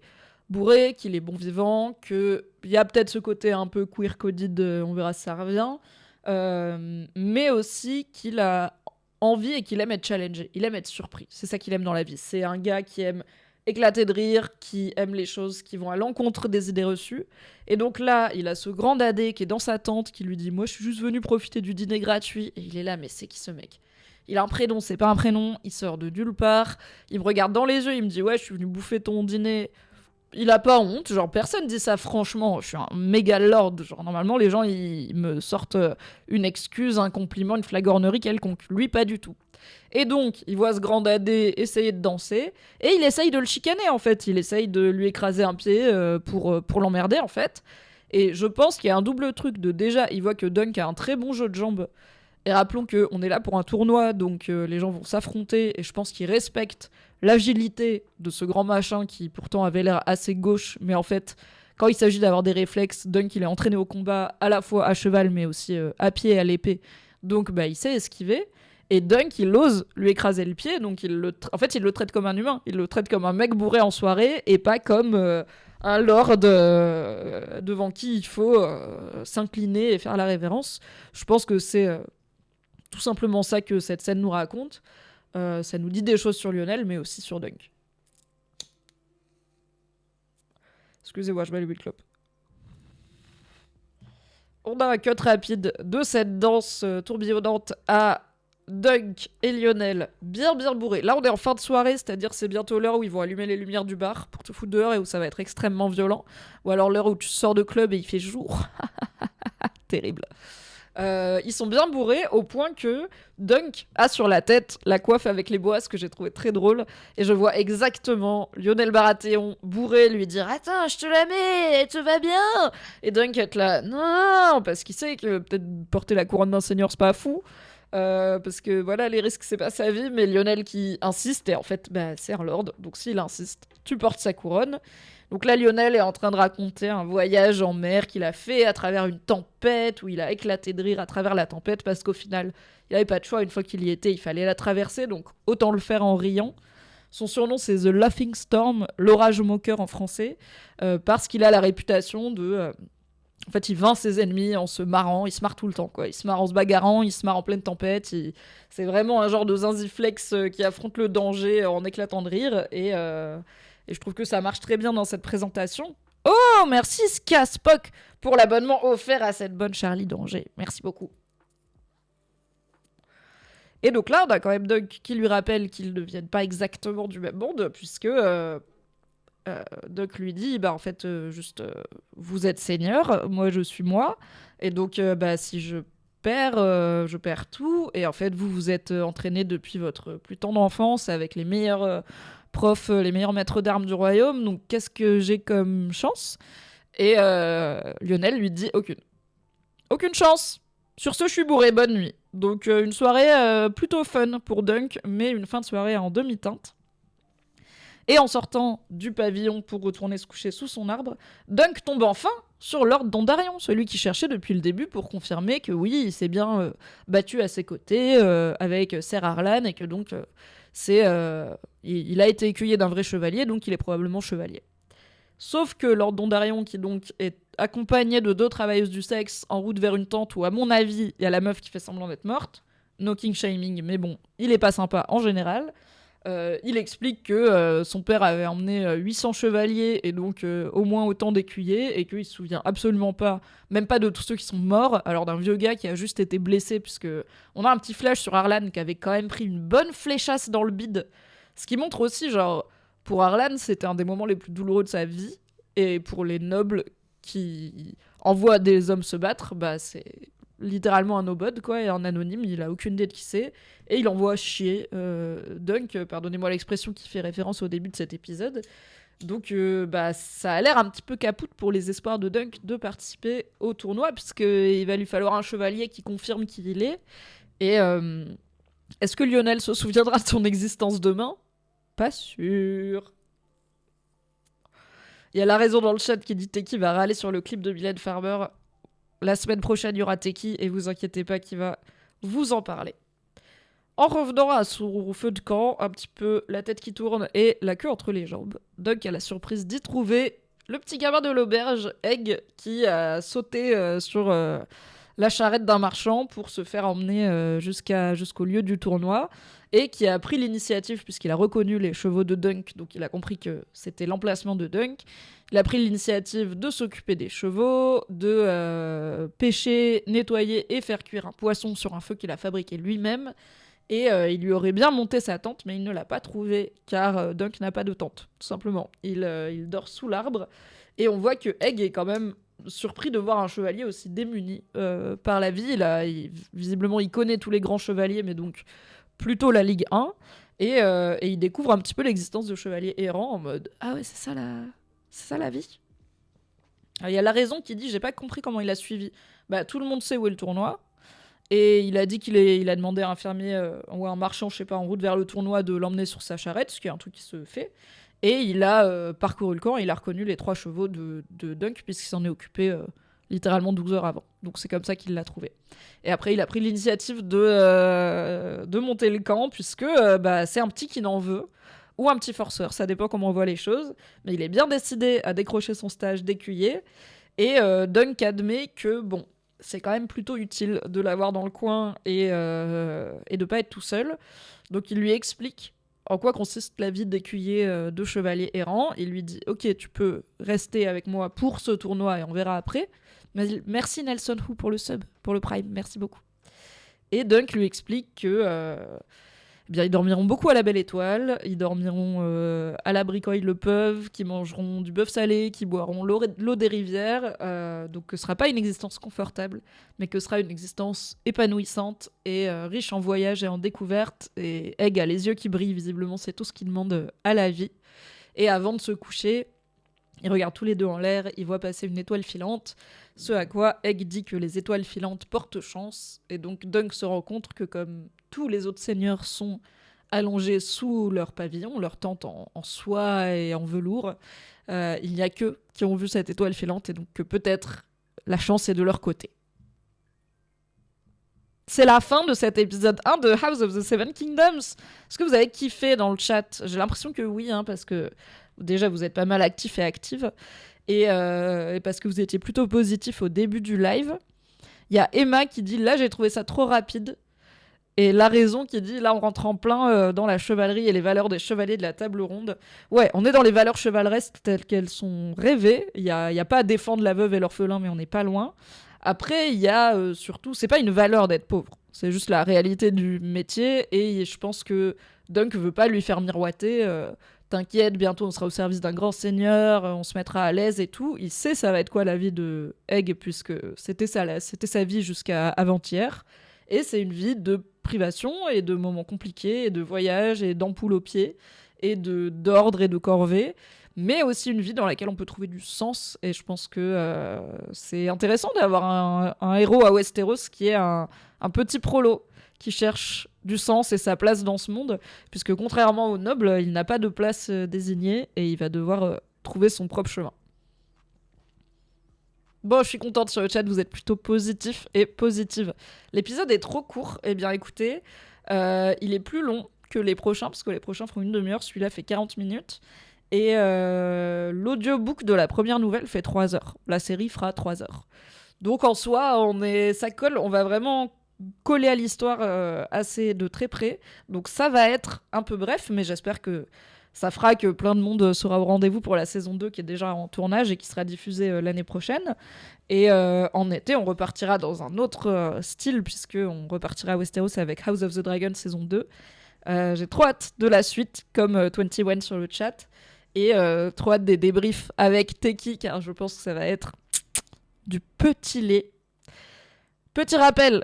bourré, qu'il est bon vivant, qu'il y a peut-être ce côté un peu queer-coded, on verra si ça revient, mais aussi qu'il a envie et qu'il aime être challengé, il aime être surpris. C'est ça qu'il aime dans la vie. C'est un gars qui aime éclater de rire, qui aime les choses qui vont à l'encontre des idées reçues. Et donc là, il a ce grand dadé qui est dans sa tente, qui lui dit « Moi, je suis juste venu profiter du dîner gratuit. » Et il est là, mais c'est qui ce mec ? Il a un prénom, c'est pas un prénom, il sort de nulle part, il me regarde dans les yeux, il me dit « Ouais, je suis venu bouffer ton dîner. » Il a pas honte, genre personne dit ça franchement, je suis un méga lord, genre normalement les gens ils me sortent une excuse, un compliment, une flagornerie quelconque, lui pas du tout. Et donc il voit ce grand dadé essayer de danser, et il essaye de le chicaner en fait, il essaye de lui écraser un pied pour l'emmerder en fait, et je pense qu'il y a un double truc de déjà, il voit que Dunk a un très bon jeu de jambes, et rappelons qu'on est là pour un tournoi, donc les gens vont s'affronter, et je pense qu'ils respectent l'agilité de ce grand machin qui pourtant avait l'air assez gauche, mais en fait, quand il s'agit d'avoir des réflexes, Dunk il est entraîné au combat à la fois à cheval, mais aussi à pied et à l'épée, donc il sait esquiver, et Dunk il ose lui écraser le pied, donc il le traite comme un humain, il le traite comme un mec bourré en soirée, et pas comme un lord devant qui il faut s'incliner et faire la révérence. Je pense que c'est tout simplement ça que cette scène nous raconte. Ça nous dit des choses sur Lionel, mais aussi sur Dunk. Excusez-moi, je mets le clope. On a un cut rapide de cette danse tourbillonnante à Dunk et Lionel bien bourrés. Là, on est en fin de soirée, c'est-à-dire c'est bientôt l'heure où ils vont allumer les lumières du bar pour te foutre dehors et où ça va être extrêmement violent. Ou alors l'heure où tu sors de club et il fait jour. Terrible. Ils sont bien bourrés au point que Dunk a sur la tête la coiffe avec les boas, que j'ai trouvé très drôle, et je vois exactement Lionel Baratheon bourré lui dire « Attends, je te la mets, elle te va bien !» Et Dunk est là « Non !» parce qu'il sait que peut-être porter la couronne d'un seigneur c'est pas fou, parce que voilà, les risques c'est pas sa vie, mais Lionel qui insiste, et en fait c'est un lord, donc s'il insiste, tu portes sa couronne. Donc là, Lionel est en train de raconter un voyage en mer qu'il a fait à travers une tempête, où il a éclaté de rire à travers la tempête, parce qu'au final, il n'avait pas de choix, une fois qu'il y était, il fallait la traverser, donc autant le faire en riant. Son surnom, c'est The Laughing Storm, l'orage moqueur en français, parce qu'il a la réputation de En fait, il vainc ses ennemis en se marrant, il se marre tout le temps, quoi. Il se marre en se bagarrant, il se marre en pleine tempête. C'est vraiment un genre de zinziflex qui affronte le danger en éclatant de rire. Et je trouve que ça marche très bien dans cette présentation. Oh, merci Skaspock pour l'abonnement offert à cette bonne Charlie d'Angers. Merci beaucoup. Et donc là, on a quand même Dunk qui lui rappelle qu'ils ne viennent pas exactement du même monde, puisque Dunk lui dit, en fait, vous êtes seigneur, moi je suis moi, et donc si je perds tout, et en fait vous vous êtes entraîné depuis votre plus tendre enfance avec les meilleurs profs, les meilleurs maîtres d'armes du royaume, donc qu'est-ce que j'ai comme chance? Et Lionel lui dit aucune chance. Sur ce, je suis bourré, bonne nuit. Donc une soirée plutôt fun pour Dunk, mais une fin de soirée en demi-teinte. Et en sortant du pavillon pour retourner se coucher sous son arbre, Dunk tombe enfin sur Lord Dondarion, celui qui cherchait depuis le début pour confirmer que oui, il s'est bien battu à ses côtés avec Ser Arlan et que donc il a été écueillé d'un vrai chevalier, donc il est probablement chevalier. Sauf que Lord Dondarion, qui donc est accompagné de 2 travailleuses du sexe en route vers une tente où, à mon avis, il y a la meuf qui fait semblant d'être morte, no king shaming, mais bon, il est pas sympa en général. Il explique que son père avait emmené 800 chevaliers et donc au moins autant d'écuyers et qu'il se souvient absolument pas, même pas de tous ceux qui sont morts, alors d'un vieux gars qui a juste été blessé, puisque on a un petit flash sur Arlan qui avait quand même pris une bonne fléchasse dans le bide, ce qui montre aussi, genre, pour Arlan, c'était un des moments les plus douloureux de sa vie, et pour les nobles qui envoient des hommes se battre, c'est littéralement un nobody, quoi, et un anonyme, il a aucune idée de qui c'est, et il envoie chier Dunk, pardonnez-moi l'expression qui fait référence au début de cet épisode. Donc ça a l'air un petit peu capoute pour les espoirs de Dunk de participer au tournoi, puisqu'il va lui falloir un chevalier qui confirme qui il est. Et est-ce que Lionel se souviendra de son existence demain? Pas sûr. Il y a la raison dans le chat qui dit Teki va râler sur le clip de Mylène Farmer. La semaine prochaine, il y aura Teki, et vous inquiétez pas qu'il va vous en parler. En revenant à son feu de camp, un petit peu la tête qui tourne et la queue entre les jambes, Dunk a la surprise d'y trouver le petit gamin de l'auberge, Egg, qui a sauté sur la charrette d'un marchand pour se faire emmener jusqu'au lieu du tournoi, et qui a pris l'initiative puisqu'il a reconnu les chevaux de Dunk, donc il a compris que c'était l'emplacement de Dunk. Il a pris l'initiative de s'occuper des chevaux, de pêcher, nettoyer et faire cuire un poisson sur un feu qu'il a fabriqué lui-même. Et il lui aurait bien monté sa tente, mais il ne l'a pas trouvé, car Dunk n'a pas de tente, tout simplement. Il dort sous l'arbre, et on voit que Egg est quand même surpris de voir un chevalier aussi démuni par la vie. Visiblement, il connaît tous les grands chevaliers, mais donc plutôt la Ligue 1, et il découvre un petit peu l'existence de chevaliers errants, en mode « Ah ouais, c'est ça la vie ?» Il y a la raison qui dit « J'ai pas compris comment il a suivi. » Tout le monde sait où est le tournoi, et il a dit il a demandé à un fermier ou à un marchand, je sais pas, en route vers le tournoi, de l'emmener sur sa charrette, ce qui est un truc qui se fait. Et il a parcouru le camp et il a reconnu les 3 chevaux de Dunk, puisqu'il s'en est occupé littéralement 12 heures avant. Donc c'est comme ça qu'il l'a trouvé. Et après, il a pris l'initiative de monter le camp, puisque c'est un petit qui n'en veut, ou un petit forceur, ça dépend comment on voit les choses. Mais il est bien décidé à décrocher son stage d'écuyer. Et Dunk admet que, bon, c'est quand même plutôt utile de l'avoir dans le coin et de pas être tout seul. Donc il lui explique en quoi consiste la vie d'écuyer de chevalier errant. Il lui dit « Ok, tu peux rester avec moi pour ce tournoi et on verra après. Mais merci Nelson Who pour le sub, pour le prime, merci beaucoup. » Et Dunk lui explique que ils dormiront beaucoup à la Belle Étoile, ils dormiront à l'abri quand ils le peuvent, qu'ils mangeront du bœuf salé, qu'ils boiront l'eau des rivières, donc que ce sera pas une existence confortable, mais que ce sera une existence épanouissante et riche en voyages et en découvertes. Et Egg a les yeux qui brillent, visiblement c'est tout ce qu'il demande à la vie. Et avant de se coucher, ils regardent tous les deux en l'air, ils voient passer une étoile filante, ce à quoi Egg dit que les étoiles filantes portent chance, et donc Dunk se rend compte que comme tous les autres seigneurs sont allongés sous leur pavillon, leur tente en soie et en velours, il n'y a qu'eux qui ont vu cette étoile filante, et donc que peut-être la chance est de leur côté. C'est la fin de cet épisode 1 de House of the Seven Kingdoms. Est-ce que vous avez kiffé dans le chat? J'ai l'impression que oui, parce que déjà vous êtes pas mal actifs et actives. et parce que vous étiez plutôt positif au début du live. Il y a Emma qui dit là j'ai trouvé ça trop rapide. Et La Raison qui dit là on rentre en plein dans la chevalerie et les valeurs des chevaliers de la table ronde. Ouais, on est dans les valeurs chevaleresques telles qu'elles sont rêvées. Il y a pas à défendre la veuve et l'orphelin, mais on n'est pas loin. Après, il y a surtout, c'est pas une valeur d'être pauvre. C'est juste la réalité du métier. Et je pense que Dunk veut pas lui faire miroiter. T'inquiète, bientôt on sera au service d'un grand seigneur, on se mettra à l'aise et tout. Il sait ça va être quoi la vie de Egg, puisque c'était sa vie jusqu'à avant-hier. Et c'est une vie de privation et de moments compliqués, et de voyages, et d'ampoules aux pieds, et d'ordre et de corvée, mais aussi une vie dans laquelle on peut trouver du sens. Et je pense que c'est intéressant d'avoir un héros à Westeros qui est un petit prolo, qui cherche du sens et sa place dans ce monde, puisque contrairement aux nobles, il n'a pas de place désignée, et il va devoir trouver son propre chemin. Bon, je suis contente sur le chat, vous êtes plutôt positif et positive. L'épisode est trop court. Eh bien, écoutez, il est plus long que les prochains, parce que les prochains font une demi-heure. Celui-là fait 40 minutes. Et l'audiobook de la première nouvelle fait 3 heures. La série fera 3 heures. Donc, en soi, ça colle. On va vraiment coller à l'histoire assez de très près. Donc, ça va être un peu bref, mais j'espère que ça fera que plein de monde sera au rendez-vous pour la saison 2 qui est déjà en tournage et qui sera diffusée l'année prochaine. Et en été, on repartira dans un autre style, puisqu'on repartira à Westeros avec House of the Dragon saison 2. J'ai trop hâte de la suite, comme 21 sur le chat. Et trop hâte des débriefs avec Teki, car je pense que ça va être du petit lait. Petit rappel,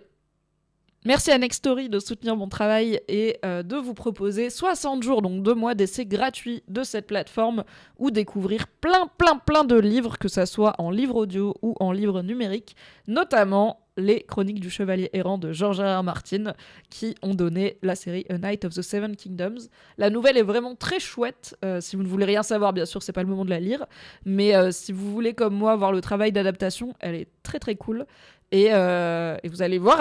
merci à Nextory de soutenir mon travail et de vous proposer 60 jours, donc 2 mois d'essai gratuit de cette plateforme, où découvrir plein de livres, que ça soit en livre audio ou en livre numérique, notamment les Chroniques du Chevalier Errant de George R.R. Martin, qui ont donné la série A Knight of the Seven Kingdoms. La nouvelle est vraiment très chouette. Si vous ne voulez rien savoir, bien sûr, c'est pas le moment de la lire, mais si vous voulez, comme moi, voir le travail d'adaptation, elle est très très cool. Et vous allez voir...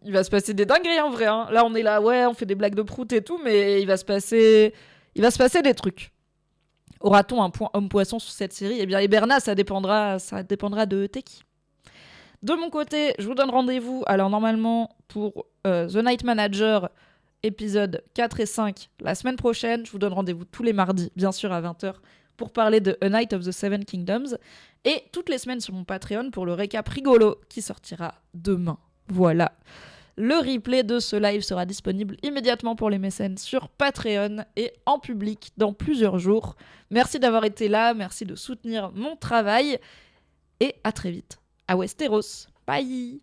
il va se passer des dingueries en vrai. Hein. Là, on est là, ouais, on fait des blagues de prout et tout, mais il va se passer des trucs. Aura-t-on un point homme-poisson sur cette série ? Eh bien, Hiberna, ça dépendra de Teki. De mon côté, je vous donne rendez-vous, alors normalement, pour The Night Manager, épisode 4 et 5, la semaine prochaine. Je vous donne rendez-vous tous les mardis, bien sûr, à 20h, pour parler de A Knight of the Seven Kingdoms. Et toutes les semaines sur mon Patreon pour le récap rigolo qui sortira demain. Voilà. Le replay de ce live sera disponible immédiatement pour les mécènes sur Patreon et en public dans plusieurs jours. Merci d'avoir été là, merci de soutenir mon travail et à très vite à Westeros. Bye!